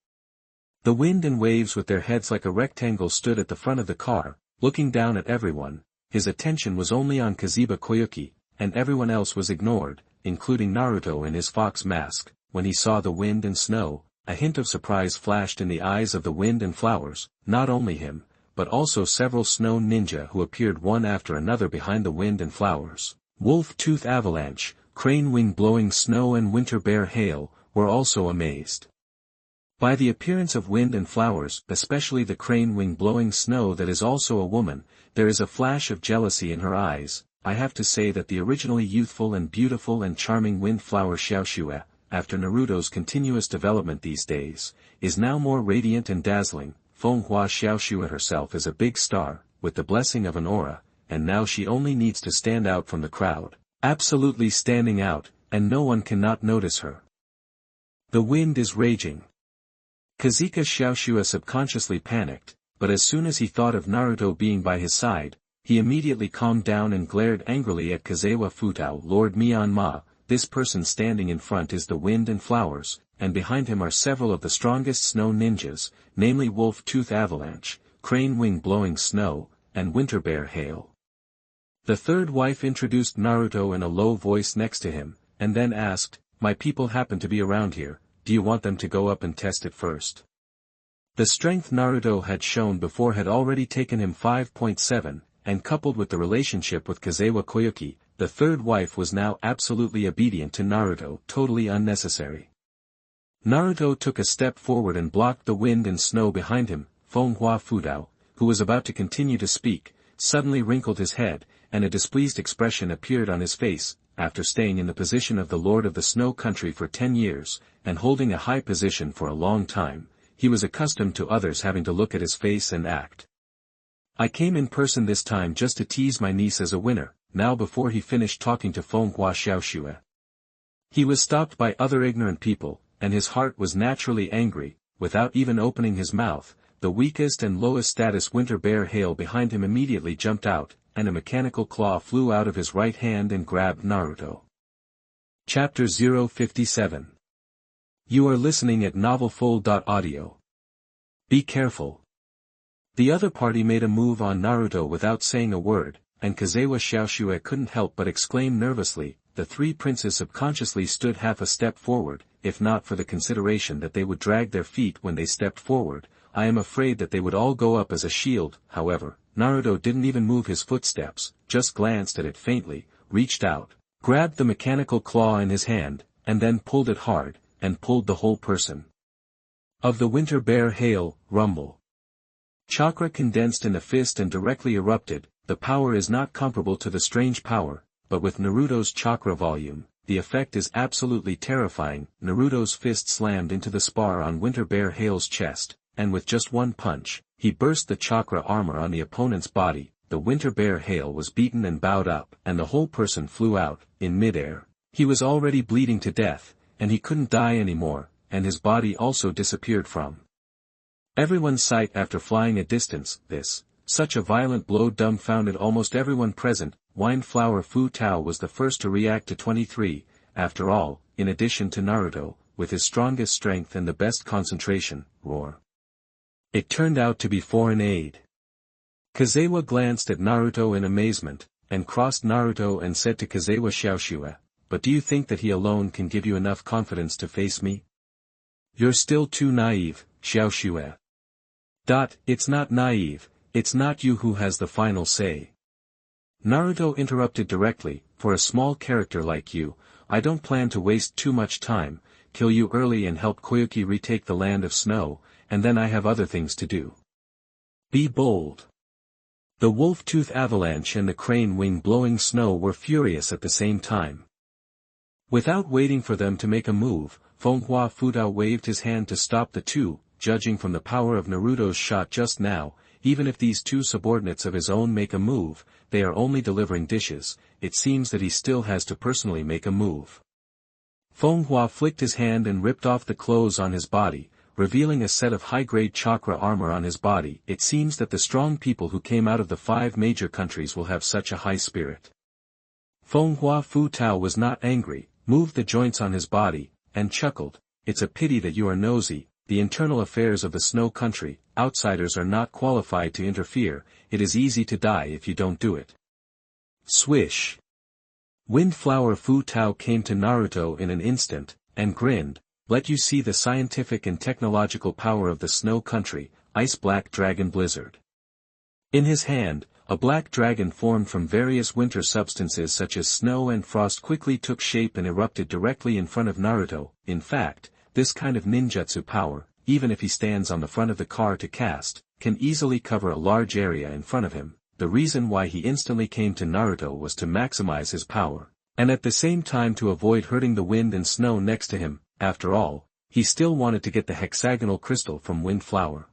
The wind and waves with their heads like a rectangle stood at the front of the car, looking down at everyone. His attention was only on Kaziba Koyuki, and everyone else was ignored, including Naruto in his fox mask. When he saw the wind and snow, a hint of surprise flashed in the eyes of the wind and flowers. Not only him, but also several snow ninja who appeared one after another behind the wind and flowers. Wolf Tooth Avalanche, Crane Wing Blowing Snow and Winter Bear Hail were also amazed by the appearance of wind and flowers, especially the crane wing blowing snow that is also a woman. There is a flash of jealousy in her eyes. I have to say that the originally youthful and beautiful and charming Windflower Xiaoxue, after Naruto's continuous development these days, is now more radiant and dazzling. Fenghua Xiaoxue herself is a big star, with the blessing of an aura, and now she only needs to stand out from the crowd, absolutely standing out, and no one cannot notice her. The wind is raging. Kazeka Xiaoxua subconsciously panicked, but as soon as he thought of Naruto being by his side, he immediately calmed down and glared angrily at Kazewa Futao. Lord Myanmar, this person standing in front is the wind and flowers, and behind him are several of the strongest snow ninjas, namely Wolf Tooth Avalanche, Crane Wing Blowing Snow, and Winter Bear Hail. The third wife introduced Naruto in a low voice next to him, and then asked, "My people happen to be around here, do you want them to go up and test it first?" The strength Naruto had shown before had already taken him 5.7, and coupled with the relationship with Kazewa Koyuki, the third wife was now absolutely obedient to Naruto, totally unnecessary. Naruto took a step forward and blocked the wind and snow behind him. Fonghua Fudao, who was about to continue to speak, suddenly wrinkled his head, and a displeased expression appeared on his face. After staying in the position of the Lord of the Snow Country for 10 years, and holding a high position for a long time, he was accustomed to others having to look at his face and act. "I came in person this time just to tease my niece as a winner," now before he finished talking to Fonghua Xiaoxue. He was stopped by other ignorant people, and his heart was naturally angry. Without even opening his mouth, the weakest and lowest status Winter Bear Hail behind him immediately jumped out, and a mechanical claw flew out of his right hand and grabbed Naruto. Chapter 057. You are listening at novelfull.audio. Be careful. The other party made a move on Naruto without saying a word, and Kazewa Xiaoxue couldn't help but exclaim nervously. The three princes subconsciously stood half a step forward. If not for the consideration that they would drag their feet when they stepped forward, I am afraid that they would all go up as a shield. However, Naruto didn't even move his footsteps, just glanced at it faintly, reached out, grabbed the mechanical claw in his hand, and then pulled it hard, and pulled the whole person. Of the Winter Bear Hail, rumble. Chakra condensed in a fist and directly erupted. The power is not comparable to the strange power, but with Naruto's chakra volume, the effect is absolutely terrifying. Naruto's fist slammed into the spar on Winter Bear Hail's chest, and with just one punch, he burst the chakra armor on the opponent's body. The Winter Bear Hail was beaten and bowed up, and the whole person flew out, in midair. He was already bleeding to death, and he couldn't die anymore, and his body also disappeared from everyone's sight after flying a distance. Such a violent blow dumbfounded almost everyone present. Windflower Fu Tao was the first to react to 23, after all, in addition to Naruto, with his strongest strength and the best concentration, roar. It turned out to be foreign aid. Kazewa glanced at Naruto in amazement, and crossed Naruto and said to Kazewa Xiaoxue, "But do you think that he alone can give you enough confidence to face me? You're still too naive, Xiaoxue." It's not naive, it's not you who has the final say. Naruto interrupted directly. For a small character like you, I don't plan to waste too much time, kill you early and help Koyuki retake the land of snow, and then I have other things to do. Be bold. The Wolf Tooth Avalanche and the Crane Wing Blowing Snow were furious at the same time. Without waiting for them to make a move, Fonghua Fudao waved his hand to stop the two. Judging from the power of Naruto's shot just now, even if these two subordinates of his own make a move, they are only delivering dishes. It seems that he still has to personally make a move. Fonghua flicked his hand and ripped off the clothes on his body, revealing a set of high-grade chakra armor on his body. It seems that the strong people who came out of the 5 major countries will have such a high spirit. Fonghua Fu Tao was not angry, moved the joints on his body, and chuckled. It's a pity that you are nosy. The internal affairs of the snow country, outsiders are not qualified to interfere. It is easy to die if you don't do it. Swish. Windflower Fu Tao came to Naruto in an instant, and grinned. Let you see the scientific and technological power of the snow country, Ice Black Dragon Blizzard. In his hand, a black dragon formed from various winter substances such as snow and frost quickly took shape and erupted directly in front of Naruto. In fact, this kind of ninjutsu power, even if he stands on the front of the car to cast, can easily cover a large area in front of him. The reason why he instantly came to Naruto was to maximize his power, and at the same time to avoid hurting the wind and snow next to him. After all, he still wanted to get the hexagonal crystal from Windflower.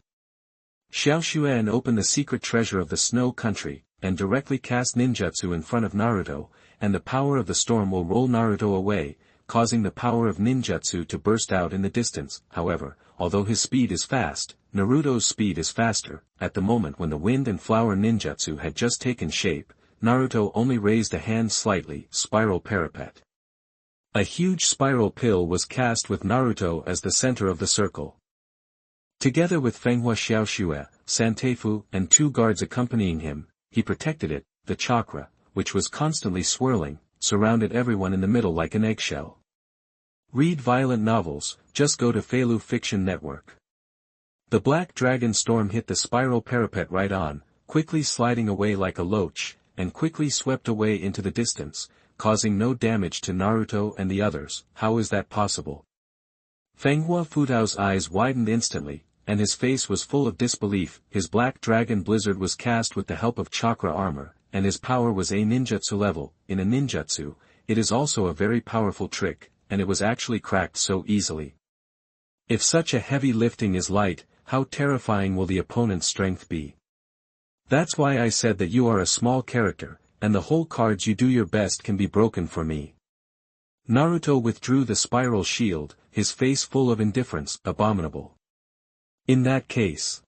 Xiaoxuan opened the secret treasure of the snow country, and directly cast ninjutsu in front of Naruto, and the power of the storm will roll Naruto away. causing the power of ninjutsu to burst out in the distance. However, although his speed is fast, Naruto's speed is faster. At the moment when the wind and flower ninjutsu had just taken shape, Naruto only raised a hand slightly. Spiral parapet. A huge spiral pill was cast with Naruto as the center of the circle. Together with Fenghua Xiaoxue, Santeifu, and 2 guards accompanying him, he protected it. The chakra, which was constantly swirling, surrounded everyone in the middle like an eggshell. Read violent novels, just go to Faloo Fiction Network. The black dragon storm hit the spiral parapet right on, quickly sliding away like a loach, and quickly swept away into the distance, causing no damage to Naruto and the others. How is that possible? Fenghua Futao's eyes widened instantly, and his face was full of disbelief. His black dragon blizzard was cast with the help of chakra armor, and his power was a ninjutsu level. In a ninjutsu, it is also a very powerful trick, and it was actually cracked so easily. If such a heavy lifting is light, how terrifying will the opponent's strength be? That's why I said that you are a small character, and the whole cards you do your best can be broken for me. Naruto withdrew the spiral shield, his face full of indifference. Abominable. In that case.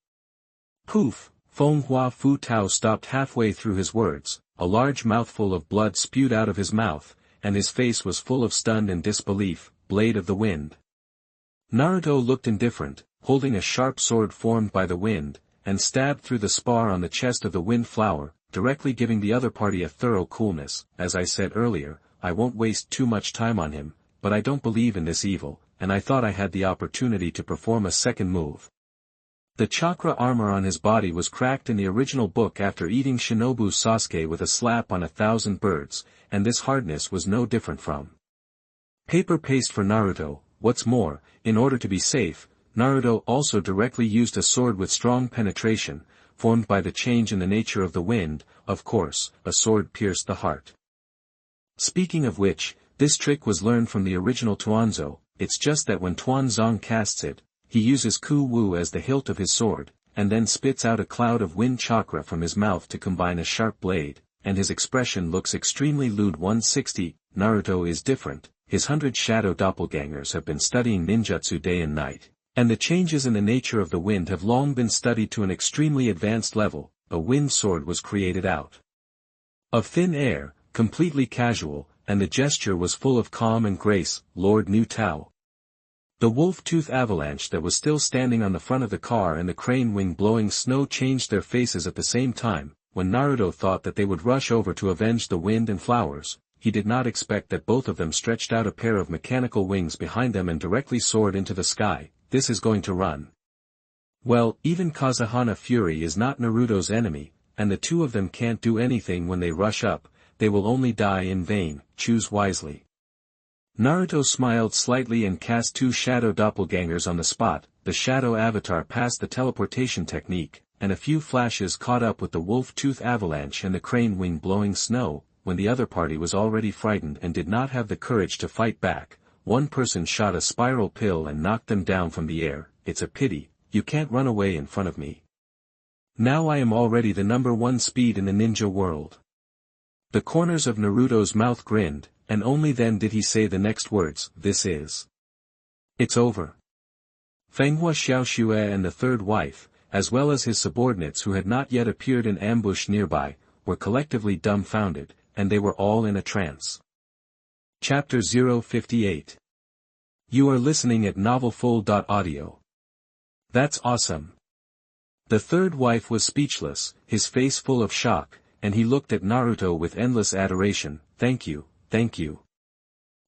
Poof! Fenghua Futao stopped halfway through his words, a large mouthful of blood spewed out of his mouth, and his face was full of stunned and disbelief. Blade of the Wind. Naruto looked indifferent, holding a sharp sword formed by the wind, and stabbed through the spar on the chest of the wind flower, directly giving the other party a thorough coolness. As I said earlier, I won't waste too much time on him, but I don't believe in this evil, and I thought I had the opportunity to perform a second move. The chakra armor on his body was cracked in the original book after eating Shinobu Sasuke with a slap on 1,000 birds, and this hardness was no different from paper paste for Naruto. What's more, in order to be safe, Naruto also directly used a sword with strong penetration, formed by the change in the nature of the wind. Of course, a sword pierced the heart. Speaking of which, this trick was learned from the original Tuanzo. It's just that when Tuanzong casts it, he uses Ku Wu as the hilt of his sword, and then spits out a cloud of wind chakra from his mouth to combine a sharp blade, and his expression looks extremely lewd. 160. Naruto is different. His 100 shadow doppelgangers have been studying ninjutsu day and night, and the changes in the nature of the wind have long been studied to an extremely advanced level. A wind sword was created out of thin air, completely casual, and the gesture was full of calm and grace. Lord New Tao. The wolf-tooth avalanche that was still standing on the front of the car and the crane wing blowing snow changed their faces at the same time. When Naruto thought that they would rush over to avenge the wind and flowers, he did not expect that both of them stretched out a pair of mechanical wings behind them and directly soared into the sky. This is going to run. Well, even Kazuhana Fury is not Naruto's enemy, and the two of them can't do anything when they rush up. They will only die in vain. Choose wisely. Naruto smiled slightly and cast 2 shadow doppelgangers on the spot. The shadow avatar passed the teleportation technique, and a few flashes caught up with the wolf-tooth avalanche and the crane wing blowing snow. When the other party was already frightened and did not have the courage to fight back, one person shot a spiral pill and knocked them down from the air. It's a pity, you can't run away in front of me. Now I am already the #1 speed in the ninja world. The corners of Naruto's mouth grinned, and only then did he say the next words. It's over. Fenghua Xiaoxue and the third wife, as well as his subordinates who had not yet appeared in ambush nearby, were collectively dumbfounded, and they were all in a trance. Chapter 058. You are listening at novelfull.audio. That's awesome. The third wife was speechless, his face full of shock, and he looked at Naruto with endless adoration. Thank you, thank you.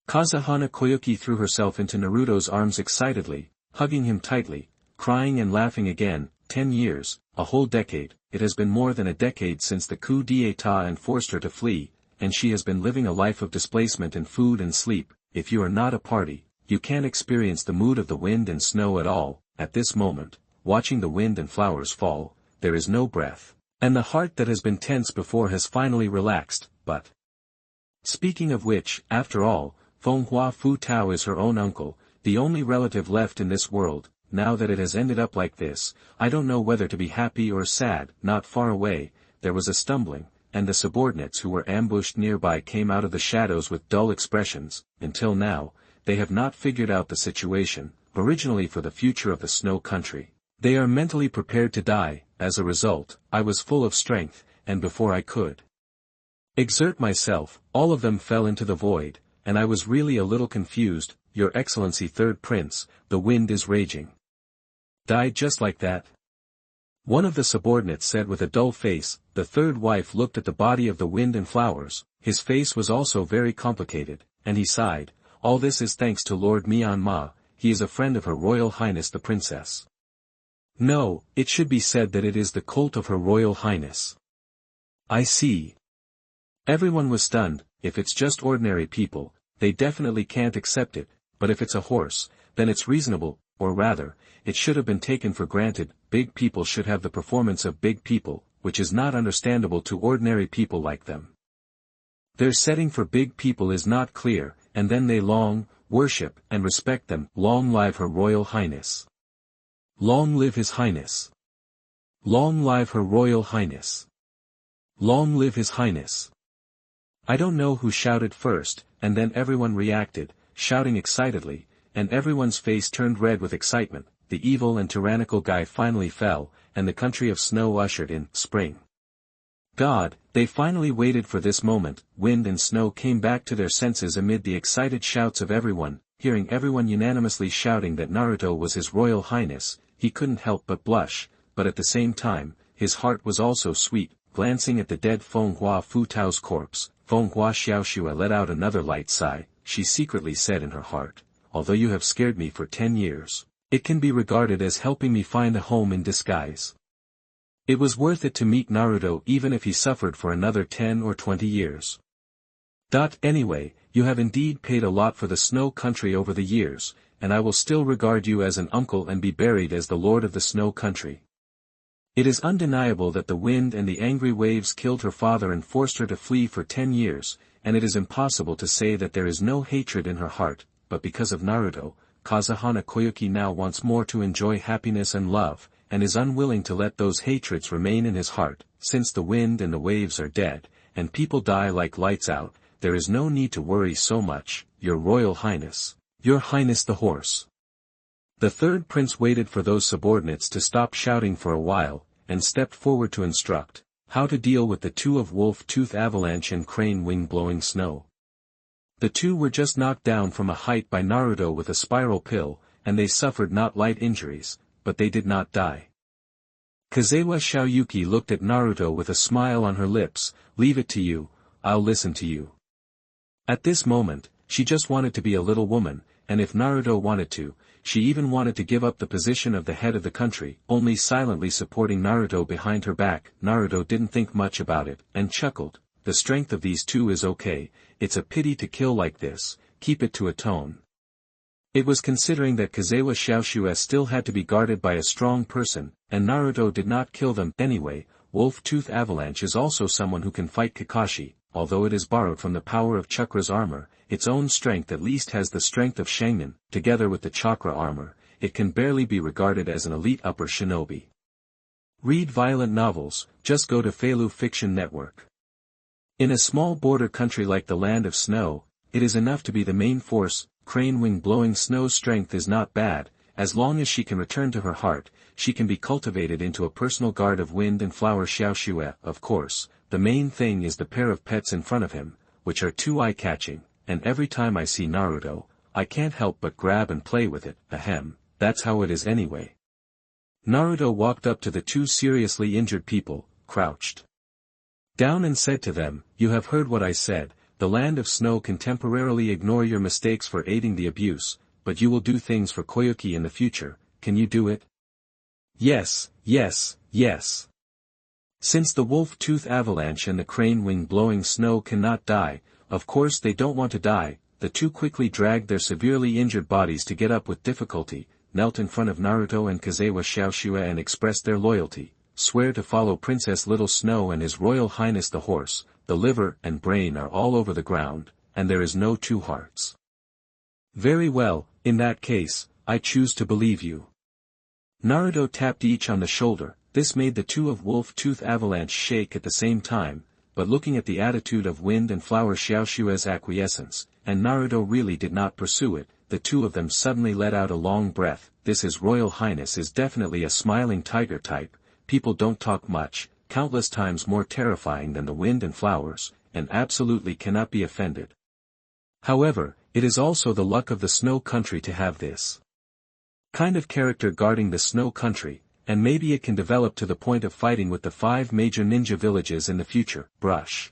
Kazuhana Koyuki threw herself into Naruto's arms excitedly, hugging him tightly, crying and laughing again. 10 years, a whole decade. It has been more than a decade since the coup d'état and forced her to flee, and she has been living a life of displacement in food and sleep. If you are not a party, you can't experience the mood of the wind and snow at all. At this moment, watching the wind and flowers fall, there is no breath, and the heart that has been tense before has finally relaxed. But speaking of which, after all, Fenghua Futao is her own uncle, the only relative left in this world. Now that it has ended up like this, I don't know whether to be happy or sad. Not far away, there was a stumbling, and the subordinates who were ambushed nearby came out of the shadows with dull expressions. Until now, they have not figured out the situation, originally for the future of the snow country. They are mentally prepared to die. As a result, I was full of strength, and before I could exert myself, all of them fell into the void, and I was really a little confused. Your Excellency Third Prince, the wind is raging. Died just like that? One of the subordinates said with a dull face. The third wife looked at the body of the wind and flowers. His face was also very complicated, and he sighed. All this is thanks to Lord Myanmar, he is a friend of Her Royal Highness the Princess. No, it should be said that it is the cult of Her Royal Highness. I see. Everyone was stunned. If it's just ordinary people, they definitely can't accept it, but if it's a horse, then it's reasonable, or rather, it should have been taken for granted. Big people should have the performance of big people, which is not understandable to ordinary people like them. Their setting for big people is not clear, and then they worship, and respect them. Long live Her Royal Highness. Long live His Highness. Long live Her Royal Highness. Long live His Highness. I don't know who shouted first, and then everyone reacted, shouting excitedly, and everyone's face turned red with excitement. The evil and tyrannical guy finally fell, and the country of snow ushered in spring. God, they finally waited for this moment. Wind and snow came back to their senses amid the excited shouts of everyone. Hearing everyone unanimously shouting that Naruto was His Royal Highness, he couldn't help but blush, but at the same time, his heart was also sweet. Glancing at the dead Fenghua Futao's corpse, Fenghua Xiaoxue let out another light sigh. She secretly said in her heart, although you have scared me for 10 years, it can be regarded as helping me find a home in disguise. It was worth it to meet Naruto even if he suffered for another 10 or 20 years. Anyway, you have indeed paid a lot for the snow country over the years, and I will still regard you as an uncle and be buried as the lord of the snow country. It is undeniable that the wind and the angry waves killed her father and forced her to flee for 10 years, and it is impossible to say that there is no hatred in her heart, but because of Naruto, Kazahana Koyuki now wants more to enjoy happiness and love, and is unwilling to let those hatreds remain in his heart. Since the wind and the waves are dead, and people die like lights out, there is no need to worry so much, Your Royal Highness. Your Highness the horse. The third prince waited for those subordinates to stop shouting for a while, and stepped forward to instruct how to deal with the two of Wolf Tooth Avalanche and Crane Wing Blowing Snow. The two were just knocked down from a height by Naruto with a spiral pill, and they suffered not light injuries, but they did not die. Kazewa Xiaoyuki looked at Naruto with a smile on her lips. Leave it to you, I'll listen to you. At this moment, she just wanted to be a little woman, and if Naruto wanted to, she even wanted to give up the position of the head of the country, only silently supporting Naruto behind her back. Naruto didn't think much about it, and chuckled. The strength of these two is okay, it's a pity to kill like this, keep it to a tone. It was considering that Kazewa Xiaoxue still had to be guarded by a strong person, and Naruto did not kill them. Anyway, Wolf Tooth Avalanche is also someone who can fight Kakashi, although it is borrowed from the power of Chakra's armor. Its own strength at least has the strength of Sharingan. Together with the Chakra armor, it can barely be regarded as an elite upper shinobi. Read violent novels, just go to Faloo Fiction Network. In a small border country like the Land of Snow, it is enough to be the main force. Crane Wing Blowing Snow's strength is not bad. As long as she can return to her heart, she can be cultivated into a personal guard of Wind and Flower Xiaoxue. Of course, the main thing is the pair of pets in front of him, which are too eye-catching, and every time I see Naruto, I can't help but grab and play with it. Ahem, that's how it is anyway. Naruto walked up to the two seriously injured people, crouched down and said to them, you have heard what I said, the Land of Snow can temporarily ignore your mistakes for aiding the abuse, but you will do things for Koyuki in the future. Can you do it? Yes, yes, yes. Since the Wolf Tooth Avalanche and the Crane Wing Blowing Snow cannot die, of course they don't want to die. The two quickly dragged their severely injured bodies to get up with difficulty, knelt in front of Naruto and Kazewa Xiaoxue and expressed their loyalty. Swear to follow Princess Little Snow and His Royal Highness the horse. The liver and brain are all over the ground, and there is no two hearts. Very well, in that case, I choose to believe you. Naruto tapped each on the shoulder. This made the two of Wolf Tooth Avalanche shake at the same time, but looking at the attitude of Wind and Flower Xiaoxue's acquiescence, and Naruto really did not pursue it, the two of them suddenly let out a long breath. This His Royal Highness is definitely a smiling tiger type. People don't talk much, countless times more terrifying than the wind and flowers, and absolutely cannot be offended. However, it is also the luck of the snow country to have this kind of character guarding the snow country, and maybe it can develop to the point of fighting with the 5 major ninja villages in the future. Brush.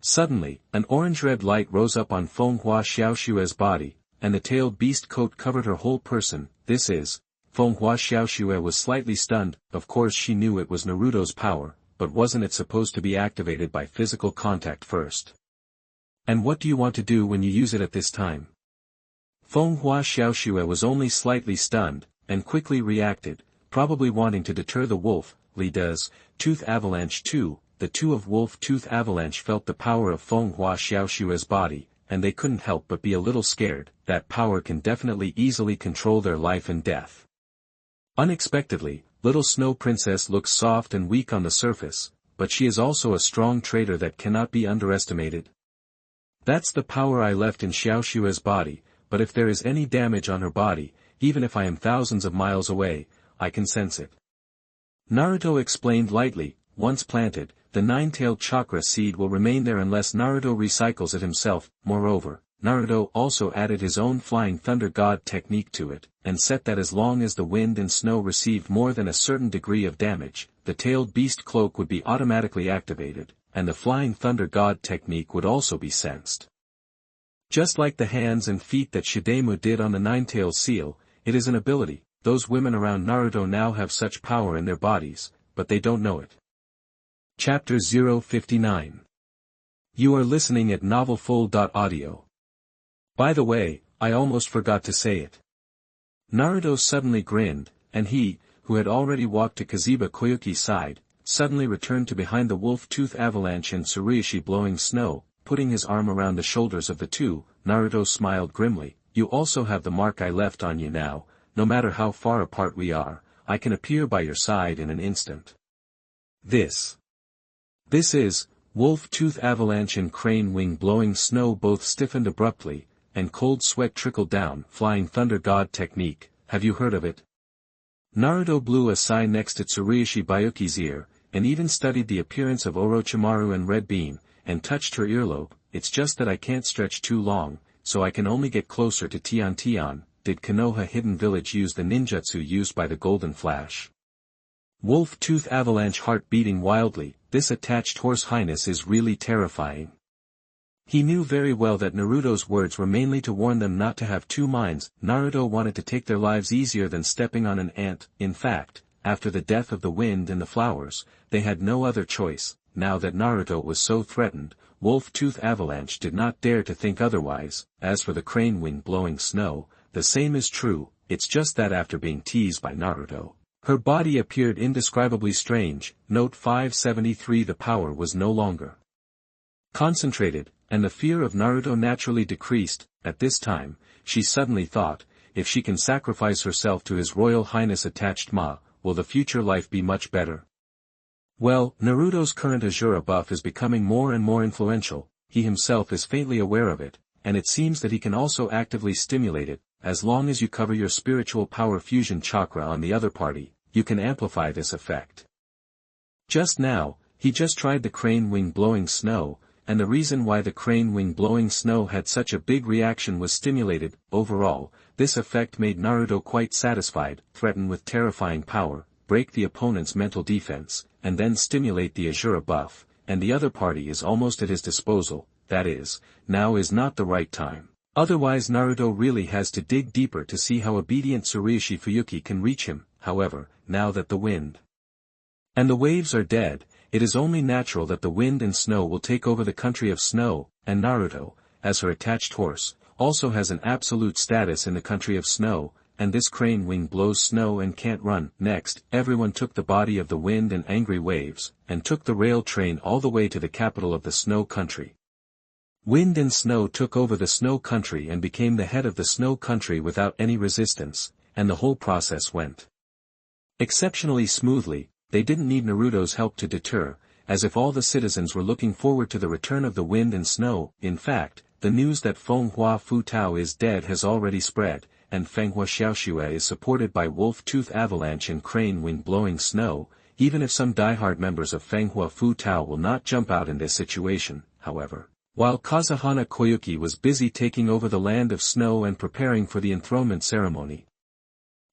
Suddenly, an orange-red light rose up on Fenghua Xiaoshue's body, and the tailed beast coat covered her whole person. This is, Fenghua Xiaoshue was slightly stunned. Of course she knew it was Naruto's power, but wasn't it supposed to be activated by physical contact first? And what do you want to do when you use it at this time? Fenghua Xiaoshue was only slightly stunned, and quickly reacted, probably wanting to deter the wolf. Li does, Tooth Avalanche too. The two of Wolf Tooth Avalanche felt the power of Fenghua Xiaoshue's body, and they couldn't help but be a little scared. That power can definitely easily control their life and death. Unexpectedly, little Snow Princess looks soft and weak on the surface, but she is also a strong traitor that cannot be underestimated. That's the power I left in Xiaoshue's body, but if there is any damage on her body, even if I am thousands of miles away, I can sense it. Naruto explained lightly. Once planted, the 9-tailed chakra seed will remain there unless Naruto recycles it himself. Moreover, Naruto also added his own Flying Thunder God technique to it, and set that as long as the wind and snow received more than a certain degree of damage, the tailed beast cloak would be automatically activated, and the Flying Thunder God technique would also be sensed. Just like the hands and feet that Shidemu did on the 9-tailed seal, it is an ability. Those women around Naruto now have such power in their bodies, but they don't know it. Chapter 059. You are listening at novelfull.audio. By the way, I almost forgot to say it. Naruto suddenly grinned, and he, who had already walked to Kaziba Koyuki's side, suddenly returned to behind the Wolf Tooth Avalanche and Tsuruyoshi blowing snow, putting his arm around the shoulders of the two. Naruto smiled grimly. You also have the mark I left on you now. No matter how far apart we are, I can appear by your side in an instant. This is, Wolf Tooth Avalanche and Crane Wing blowing snow both stiffened abruptly, and cold sweat trickled down. Flying Thunder God technique, have you heard of it? Naruto blew a sigh next to Tsuruyoshi Bayuki's ear, and even studied the appearance of Orochimaru and Red Beam, and touched her earlobe. It's just that I can't stretch too long, so I can only get closer to Tian. Did Konoha Hidden Village use the ninjutsu used by the Golden Flash? Wolf Tooth Avalanche heart beating wildly. This attached horse highness is really terrifying. He knew very well that Naruto's words were mainly to warn them not to have two minds. Naruto wanted to take their lives easier than stepping on an ant. In fact, after the death of the wind and the flowers, they had no other choice. Now that Naruto was so threatened, Wolf Tooth Avalanche did not dare to think otherwise. As for the Crane Wing blowing snow, the same is true. It's just that after being teased by Naruto, her body appeared indescribably strange. Note 573. The power was no longer concentrated, and the fear of Naruto naturally decreased. At this time, she suddenly thought, if she can sacrifice herself to His Royal Highness attached Ma, will the future life be much better? Well, Naruto's current Asura buff is becoming more and more influential. He himself is faintly aware of it, and it seems that he can also actively stimulate it. As long as you cover your spiritual power fusion chakra on the other party, you can amplify this effect. Just now, he just tried the Crane Wing blowing snow, and the reason why the Crane Wing blowing snow had such a big reaction was stimulated. Overall, this effect made Naruto quite satisfied. Threaten with terrifying power, break the opponent's mental defense, and then stimulate the Asura buff, and the other party is almost at his disposal. That is, now is not the right time. Otherwise Naruto really has to dig deeper to see how obedient Tsuruyoshi Fuyuki can reach him. However, now that the wind and the waves are dead, it is only natural that the wind and snow will take over the country of snow, and Naruto, as her attached horse, also has an absolute status in the country of snow, and this Crane Wing blows snow and can't run. Next, everyone took the body of the wind and angry waves, and took the rail train all the way to the capital of the snow country. Wind and snow took over the snow country and became the head of the snow country without any resistance, and the whole process went exceptionally smoothly. They didn't need Naruto's help to deter, as if all the citizens were looking forward to the return of the wind and snow. In fact, the news that Fenghua Futao is dead has already spread, and Fenghua Xiaoxue is supported by Wolf-Tooth Avalanche and Crane Wind Blowing Snow. Even if some diehard members of Fenghua Futao will not jump out in this situation, however. While Kazuhana Koyuki was busy taking over the land of snow and preparing for the enthronement ceremony,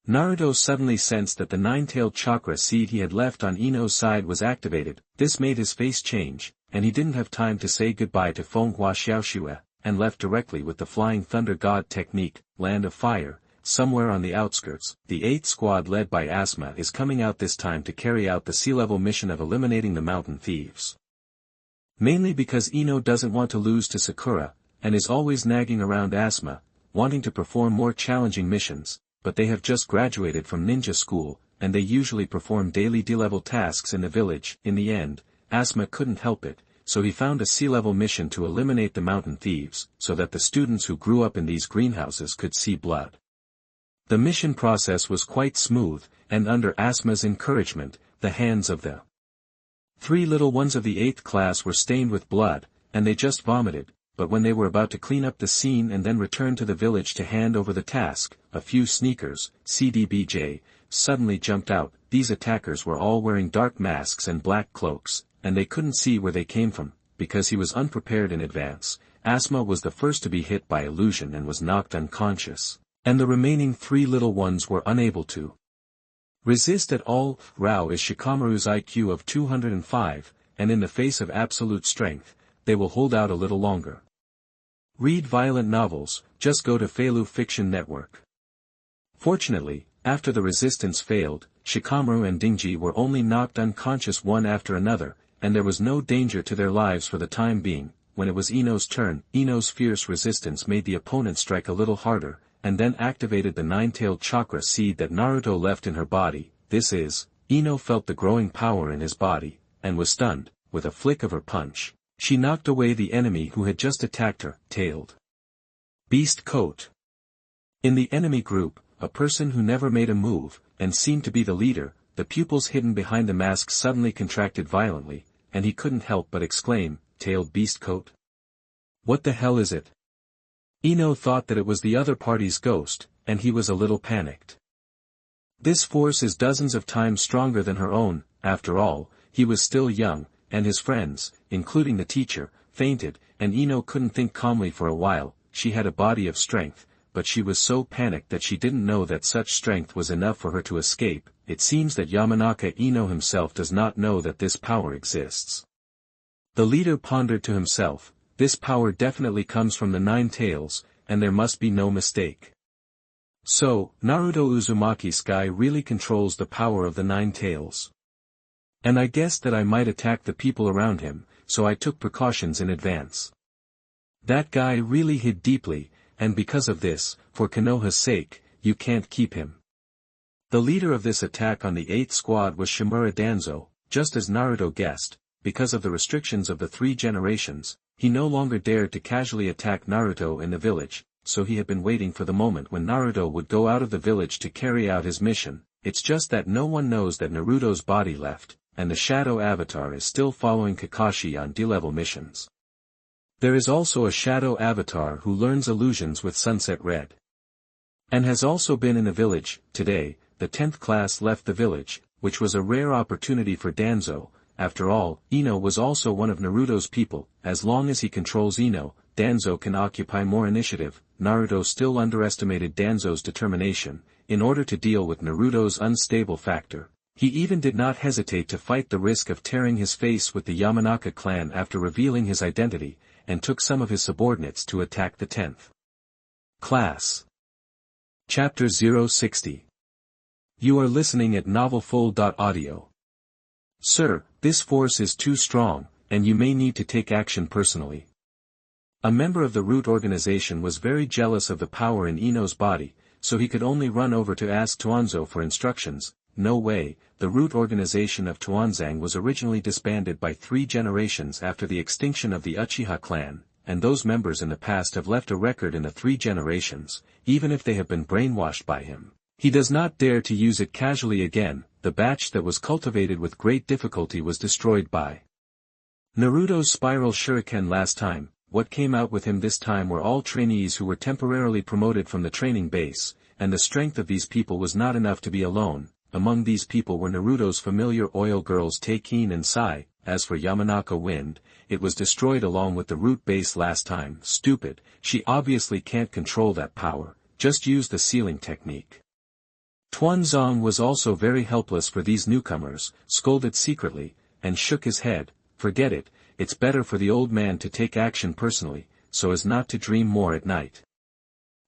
Naruto suddenly sensed that the nine-tailed chakra seed he had left on Ino's side was activated. This made his face change, and he didn't have time to say goodbye to Fenghua Xiaoxue, and left directly with the Flying Thunder God technique, Land of Fire. Somewhere on the outskirts, the 8th squad led by Asuma is coming out this time to carry out the sea-level mission of eliminating the mountain thieves. Mainly because Ino doesn't want to lose to Sakura, and is always nagging around Asuma, wanting to perform more challenging missions, but they have just graduated from ninja school, and they usually perform daily D-level tasks in the village. In the end, Asuma couldn't help it, so he found a sea-level mission to eliminate the mountain thieves, so that the students who grew up in these greenhouses could see blood. The mission process was quite smooth, and under Asuma's encouragement, the hands of the 3 little ones of the 8th class were stained with blood, and they just vomited, but when they were about to clean up the scene and then return to the village to hand over the task, a few sneakers, CDBJ, suddenly jumped out. These attackers were all wearing dark masks and black cloaks, and they couldn't see where they came from, because he was unprepared in advance. Asuma was the first to be hit by illusion and was knocked unconscious, and the remaining 3 little ones were unable to resist at all. Rao is Shikamaru's IQ of 205, and in the face of absolute strength, they will hold out a little longer. Read violent novels, just go to Faloo Fiction Network. Fortunately, after the resistance failed, Shikamaru and Dingji were only knocked unconscious one after another, and there was no danger to their lives for the time being. When it was Ino's turn, Ino's fierce resistance made the opponent strike a little harder, and then activated the 9-tailed chakra seed that Naruto left in her body. This is, Ino felt the growing power in his body, and was stunned. With a flick of her punch, she knocked away the enemy who had just attacked her. Tailed beast coat. In the enemy group, a person who never made a move, and seemed to be the leader, the pupils hidden behind the mask suddenly contracted violently, and he couldn't help but exclaim, "Tailed beast coat? What the hell is it?" Ino thought that it was the other party's ghost, and he was a little panicked. This force is dozens of times stronger than her own. After all, he was still young, and his friends, including the teacher, fainted, and Ino couldn't think calmly for a while. She had a body of strength, but she was so panicked that she didn't know that such strength was enough for her to escape. It seems that Yamanaka Ino himself does not know that this power exists. The leader pondered to himself, this power definitely comes from the 9 tails, and there must be no mistake. So, Naruto Uzumaki Sky really controls the power of the 9 tails. And I guessed that I might attack the people around him, so I took precautions in advance. That guy really hid deeply, and because of this, for Konoha's sake, you can't keep him. The leader of this attack on the 8th squad was Shimura Danzo. Just as Naruto guessed, because of the restrictions of the 3 generations, he no longer dared to casually attack Naruto in the village, so he had been waiting for the moment when Naruto would go out of the village to carry out his mission. It's just that no one knows that Naruto's body left, and the Shadow Avatar is still following Kakashi on D-level missions. There is also a Shadow Avatar who learns illusions with Sunset Red, and has also been in the village. Today, the 10th class left the village, which was a rare opportunity for Danzo. After all, Ino was also one of Naruto's people. As long as he controls Ino, Danzo can occupy more initiative. Naruto still underestimated Danzo's determination. In order to deal with Naruto's unstable factor, he even did not hesitate to fight the risk of tearing his face with the Yamanaka clan after revealing his identity, and took some of his subordinates to attack the 10th class. Chapter 060. You are listening at novelfull.audio. Sir, this force is too strong, and you may need to take action personally. A member of the root organization was very jealous of the power in Ino's body, so he could only run over to ask Tuanzo for instructions. No way. The root organization of Tuanzang was originally disbanded by 3 generations after the extinction of the Uchiha clan, and those members in the past have left a record in the 3 generations, even if they have been brainwashed by him. He does not dare to use it casually again. The batch that was cultivated with great difficulty was destroyed by Naruto's spiral shuriken last time. what came out with him this time were all trainees who were temporarily promoted from the training base, and the strength of these people was not enough to be alone. Among these people were Naruto's familiar oil girls Takin and Sai. As for Yamanaka Wind, it was destroyed along with the root base last time. Stupid, she obviously can't control that power, just use the sealing technique. Tuanzong was also very helpless for these newcomers, scolded secretly, and shook his head. Forget it, it's better for the old man to take action personally, so as not to dream more at night.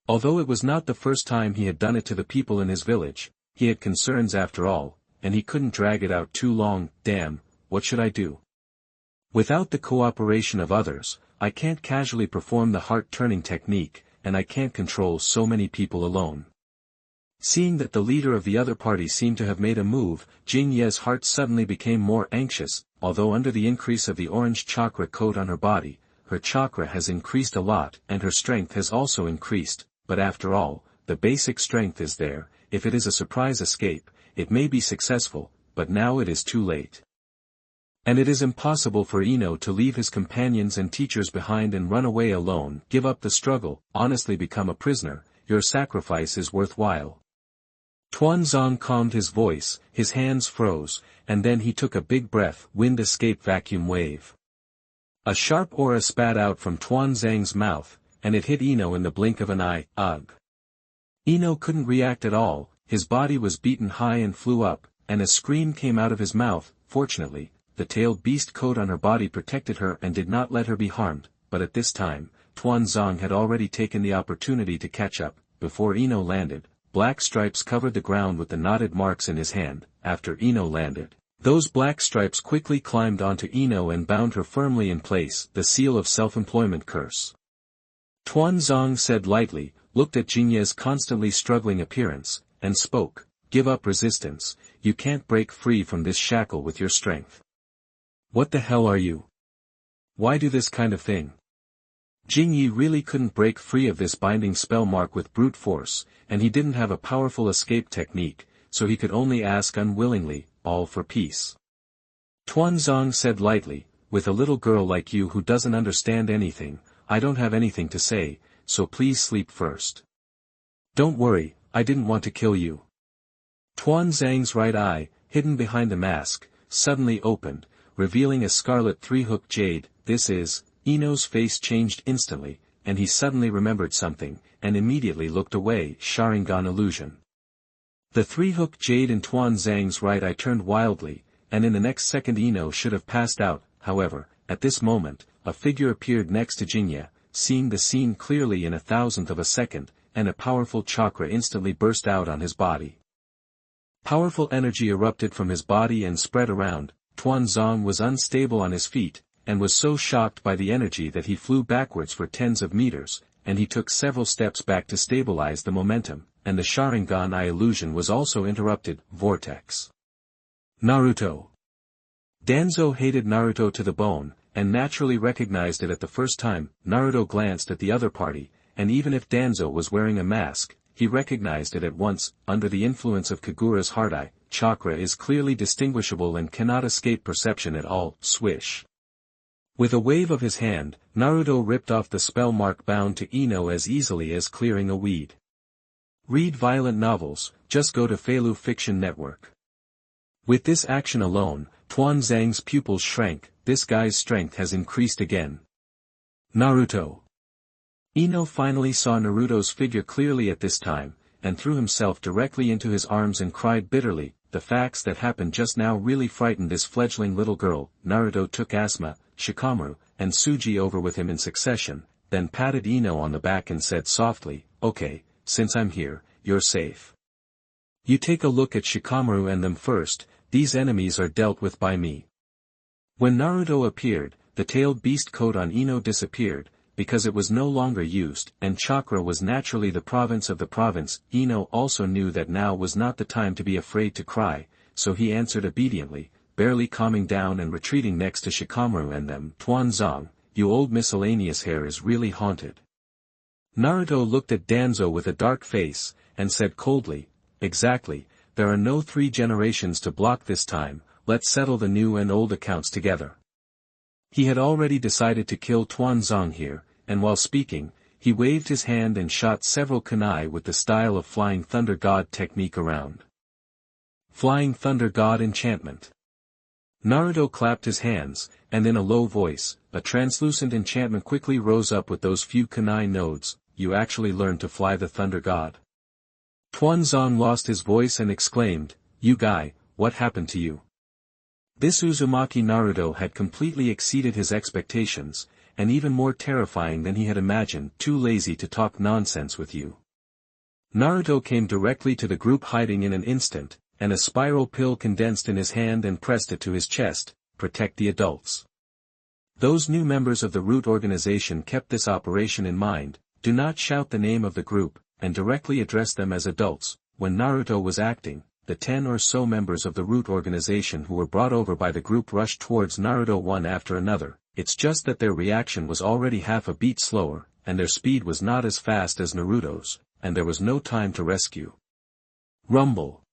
Although it was not the first time he had done it to the people in his village, he had concerns after all, and he couldn't drag it out too long. Damn, what should I do? Without the cooperation of others, I can't casually perform the heart-turning technique, and I can't control so many people alone. Seeing that the leader of the other party seemed to have made a move, Jing Ye's heart suddenly became more anxious. Although under the increase of the orange chakra coat on her body, her chakra has increased a lot and her strength has also increased, but after all, the basic strength is there. If it is a surprise escape, it may be successful, but now it is too late. And it is impossible for Ino to leave his companions and teachers behind and run away alone. Give up the struggle, honestly become a prisoner, your sacrifice is worthwhile. Tuanzong calmed his voice, his hands froze, and then he took a big breath. Wind escape vacuum wave. A sharp aura spat out from Tuanzang's mouth, and it hit Ino in the blink of an eye. Ugh. Ino couldn't react at all, his body was beaten high and flew up, and a scream came out of his mouth. Fortunately, the tailed beast coat on her body protected her and did not let her be harmed, but at this time, Tuanzong had already taken the opportunity to catch up. Before Ino landed, black stripes covered the ground with the knotted marks in his hand. After Ino landed, those black stripes quickly climbed onto Ino and bound her firmly in place. The seal of self-employment curse. Tuanzong said lightly, looked at Jinye's constantly struggling appearance, and spoke, give up resistance, you can't break free from this shackle with your strength. What the hell are you? Why do this kind of thing? Jingyi really couldn't break free of this binding spell mark with brute force, and he didn't have a powerful escape technique, so he could only ask unwillingly, all for peace. Tuanzong said lightly, with a little girl like you who doesn't understand anything, I don't have anything to say, so please sleep first. Don't worry, I didn't want to kill you. Tuanzang's right eye, hidden behind the mask, suddenly opened, revealing a scarlet three-hook jade. This is, Ino's face changed instantly, and he suddenly remembered something, and immediately looked away. Sharingan illusion. The three-hook jade in Tuanzang's right eye turned wildly, and in the next second Ino should have passed out. However, at this moment, a figure appeared next to Jinye, seeing the scene clearly in a thousandth of a second, and a powerful chakra instantly burst out on his body. Powerful energy erupted from his body and spread around. Tuanzong was unstable on his feet, and was so shocked by the energy that he flew backwards for tens of meters, and he took several steps back to stabilize the momentum, and the Sharingan eye illusion was also interrupted. Vortex. Naruto. Danzo hated Naruto to the bone, and naturally recognized it at the first time. Naruto glanced at the other party, and even if Danzo was wearing a mask, he recognized it at once. Under the influence of Kagura's heart eye, chakra is clearly distinguishable and cannot escape perception at all. Swish. With a wave of his hand, Naruto ripped off the spell mark bound to Ino as easily as clearing a weed. Read violent novels, just go to Faloo Fiction Network. With this action alone, Tuanzang's pupils shrank. This guy's strength has increased again. Naruto. Ino finally saw Naruto's figure clearly at this time, and threw himself directly into his arms and cried bitterly. The facts that happened just now really frightened this fledgling little girl. Naruto took Asuma, Shikamaru, and Tsuji over with him in succession, then patted Ino on the back and said softly, okay, since I'm here, you're safe. You take a look at Shikamaru and them first, these enemies are dealt with by me. When Naruto appeared, the tailed beast coat on Ino disappeared, because it was no longer used, and chakra was naturally the province of the province. Ino also knew that now was not the time to be afraid to cry, so he answered obediently, barely calming down and retreating next to Shikamaru and them. Tuanzong, you old miscellaneous hair is really haunted. Naruto looked at Danzo with a dark face, and said coldly, exactly, there are no 3 generations to block this time, let's settle the new and old accounts together. He had already decided to kill Tuanzong here, and while speaking, he waved his hand and shot several kunai with the style of Flying Thunder God technique around. Flying Thunder God enchantment. Naruto clapped his hands, and in a low voice, a translucent enchantment quickly rose up with those few kunai nodes. You actually learned to fly the Thunder God. Tuanzong lost his voice and exclaimed, "You guy, what happened to you?" This Uzumaki Naruto had completely exceeded his expectations, and even more terrifying than he had imagined. Too lazy to talk nonsense with you. Naruto came directly to the group hiding in an instant, and a spiral pill condensed in his hand and pressed it to his chest. Protect the adults. Those new members of the root organization kept this operation in mind. Do not shout the name of the group, and directly address them as adults. When Naruto was acting, the 10 or so members of the root organization who were brought over by the group rushed towards Naruto one after another. It's just that their reaction was already half a beat slower, and their speed was not as fast as Naruto's, and there was no time to rescue. Rumble.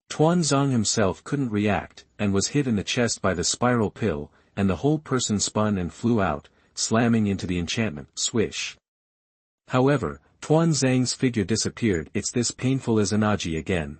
Tuanzong himself couldn't react, and was hit in the chest by the spiral pill, and the whole person spun and flew out, slamming into the enchantment. Swish. However, Tuanzang's figure disappeared. It's this painful Izanagi again.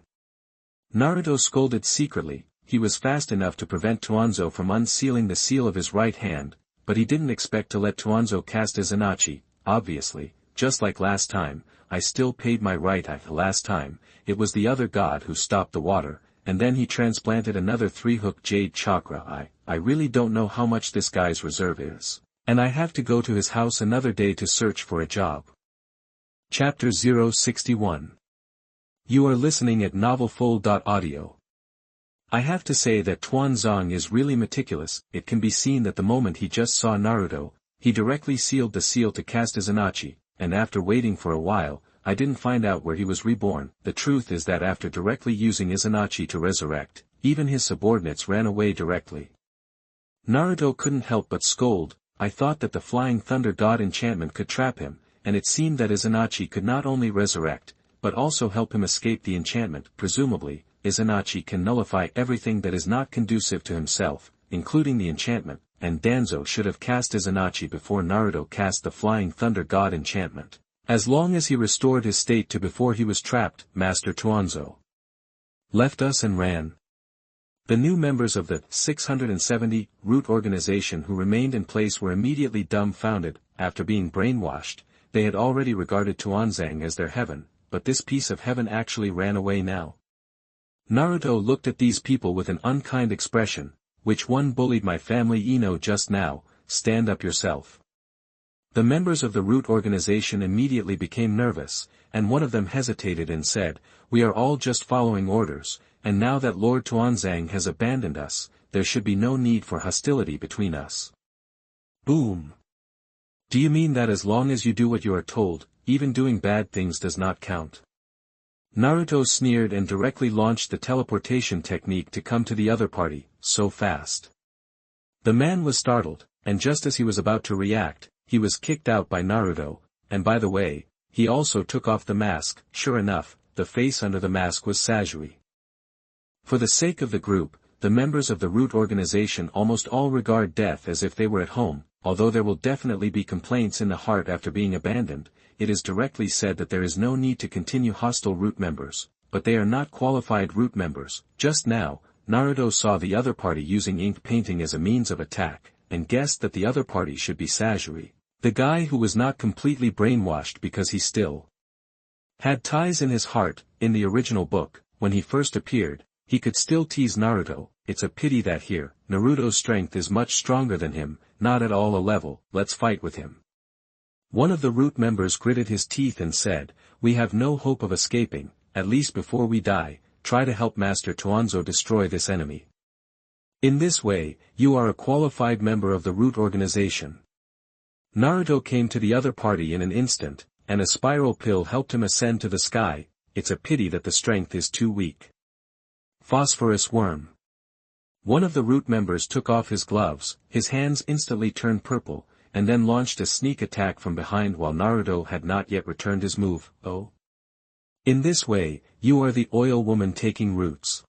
Naruto scolded secretly. He was fast enough to prevent Tuanzo from unsealing the seal of his right hand, but he didn't expect to let Tuanzo cast Izanagi. Obviously, just like last time, I still paid my right eye. Last time, it was the other god who stopped the water, and then he transplanted another 3-hook jade chakra. I really don't know how much this guy's reserve is, and I have to go to his house another day to search for a job. Chapter 061. You are listening at novelfull.audio. I have to say that Tuanzong is really meticulous. It can be seen that the moment he just saw Naruto, he directly sealed the seal to cast Izanagi, and after waiting for a while, I didn't find out where he was reborn. The truth is that after directly using Izanagi to resurrect, even his subordinates ran away directly. Naruto couldn't help but scold. I thought that the Flying Thunder God enchantment could trap him, and it seemed that Izanagi could not only resurrect, but also help him escape the enchantment. Presumably, Izanagi can nullify everything that is not conducive to himself, including the enchantment, and Danzo should have cast Izanagi before Naruto cast the Flying Thunder God enchantment, as long as he restored his state to before he was trapped. Master Tuanzo left us and ran. The new members of the 670 root organization who remained in place were immediately dumbfounded. After being brainwashed, they had already regarded Tuanzang as their heaven, but this piece of heaven actually ran away now. Naruto looked at these people with an unkind expression. Which one bullied my family just now? Stand up yourself. The members of the root organization immediately became nervous, and one of them hesitated and said, "We are all just following orders, and now that Lord Tuanzang has abandoned us, there should be no need for hostility between us." Boom. Do you mean that as long as you do what you are told, even doing bad things does not count? Naruto sneered and directly launched the teleportation technique to come to the other party. So fast. The man was startled, and just as he was about to react, he was kicked out by Naruto, and by the way, he also took off the mask. Sure enough, the face under the mask was Sasori. For the sake of the group, the members of the root organization almost all regard death as if they were at home. Although there will definitely be complaints in the heart after being abandoned, it is directly said that there is no need to continue hostile root members, but they are not qualified root members. Just now, Naruto saw the other party using ink painting as a means of attack, and guessed that the other party should be Sasori, the guy who was not completely brainwashed because he still had ties in his heart. In the original book, when he first appeared, he could still tease Naruto. It's a pity that here, Naruto's strength is much stronger than him, not at all a level. Let's fight with him. One of the root members gritted his teeth and said, "We have no hope of escaping. At least before we die, try to help Master Tuanzo destroy this enemy. In this way, you are a qualified member of the root organization." Naruto came to the other party in an instant, and a spiral pill helped him ascend to the sky. It's a pity that the strength is too weak. Phosphorus worm. One of the root members took off his gloves, his hands instantly turned purple, and then launched a sneak attack from behind while Naruto had not yet returned his move. Oh. In this way, you are the oil woman taking roots.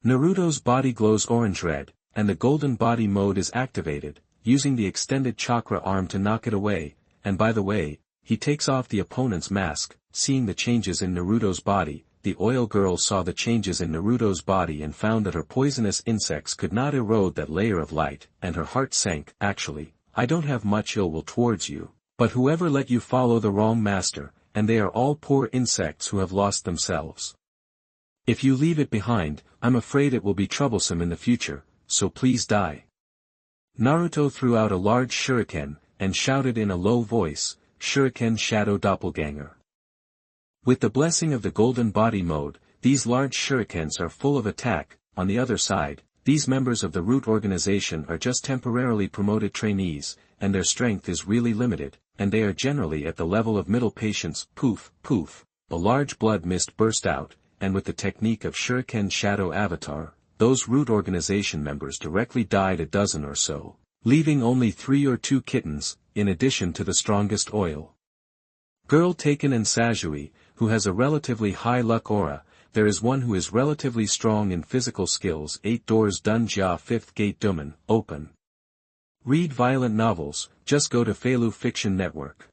Naruto's body glows orange-red, and the golden body mode is activated. using the extended chakra arm to knock it away, and by the way, he takes off the opponent's mask. Seeing the changes in Naruto's body, the oil girl saw the changes in Naruto's body and found that her poisonous insects could not erode that layer of light, and her heart sank. Actually, I don't have much ill will towards you, but whoever let you follow the wrong master, and they are all poor insects who have lost themselves. If you leave it behind, I'm afraid it will be troublesome in the future, so please die. Naruto threw out a large shuriken, and shouted in a low voice, Shuriken Shadow Doppelganger. With the blessing of the Golden Body Mode, these large shurikens are full of attack. On the other side, these members of the root organization are just temporarily promoted trainees, and their strength is really limited, and they are generally at the level of middle patients. Poof, poof, a large blood mist burst out, and with the technique of Shuriken Shadow Avatar, those root organization members directly died a dozen or so, leaving only 3 or 2 kittens, in addition to the strongest oil girl taken and Sajui, who has a relatively high luck aura. There is one who is relatively strong in physical skills. 8 doors Dunjia 5th gate Duman, open. Read violent novels, just go to Faloo Fiction Network.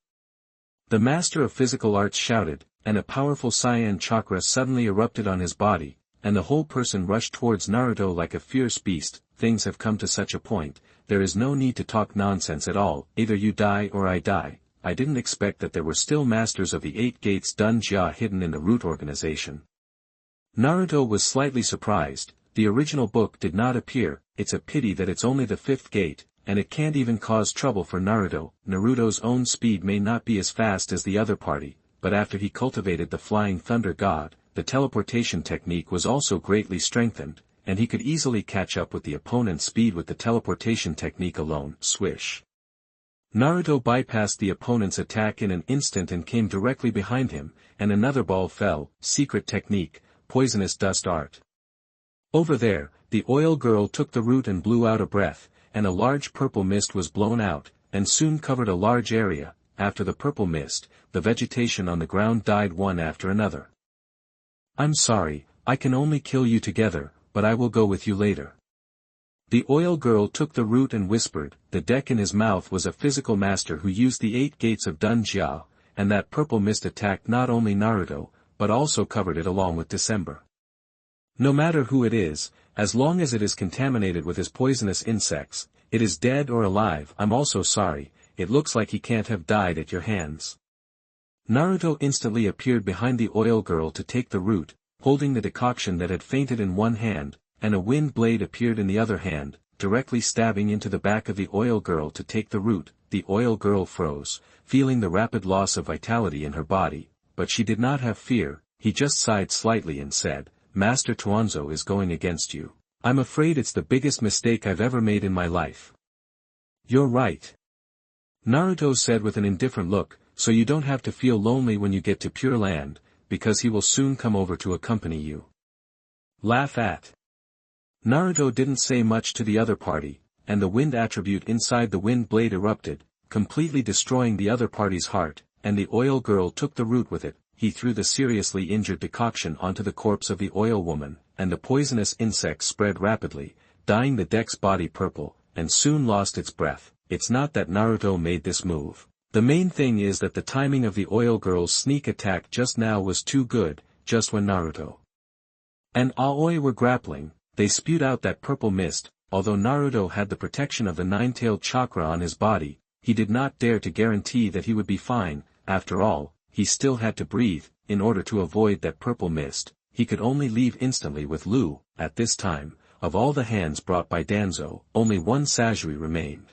The master of physical arts shouted, and a powerful cyan chakra suddenly erupted on his body, and the whole person rushed towards Naruto like a fierce beast. Things have come to such a point, there is no need to talk nonsense at all. Either you die or I die. I didn't expect that there were still masters of the 8 gates Dunjia hidden in the root organization. Naruto was slightly surprised. The original book did not appear. It's a pity that it's only the 5th gate, and it can't even cause trouble for Naruto. Naruto's own speed may not be as fast as the other party, but after he cultivated the Flying Thunder God, the teleportation technique was also greatly strengthened, and he could easily catch up with the opponent's speed with the teleportation technique alone. Swish. Naruto bypassed the opponent's attack in an instant and came directly behind him, and another ball fell. Secret technique, poisonous dust art. Over there, the oil girl took the root and blew out a breath, and a large purple mist was blown out, and soon covered a large area. After the purple mist, the vegetation on the ground died one after another. I'm sorry, I can only kill you together, but I will go with you later. The oil girl took the root and whispered. The deck in his mouth was a physical master who used the 8 gates of Dunjia, and that purple mist attacked not only Naruto, but also covered it along with December. No matter who it is, as long as it is contaminated with his poisonous insects, it is dead or alive. I'm also sorry, it looks like he can't have died at your hands. Naruto instantly appeared behind the oil girl to take the root, holding the decoction that had fainted in one hand, and a wind blade appeared in the other hand, directly stabbing into the back of the oil girl to take the root. The oil girl froze, feeling the rapid loss of vitality in her body, but she did not have fear. He just sighed slightly and said, Master Tuanzo is going against you. I'm afraid it's the biggest mistake I've ever made in my life. You're right. Naruto said with an indifferent look, so you don't have to feel lonely when you get to Pure Land, because he will soon come over to accompany you. Laugh at. Naruto didn't say much to the other party, and the wind attribute inside the wind blade erupted, completely destroying the other party's heart, and the oil girl took the root with it. He threw the seriously injured decoction onto the corpse of the oil woman, and the poisonous insect spread rapidly, dyeing the deck's body purple, and soon lost its breath. It's not that Naruto made this move. The main thing is that the timing of the oil girl's sneak attack just now was too good. Just when Naruto and Aoi were grappling, they spewed out that purple mist. Although Naruto had the protection of the nine-tailed chakra on his body, he did not dare to guarantee that he would be fine. After all, he still had to breathe. In order to avoid that purple mist, he could only leave instantly with Lu. At this time, of all the hands brought by Danzo, only one Sajui remained.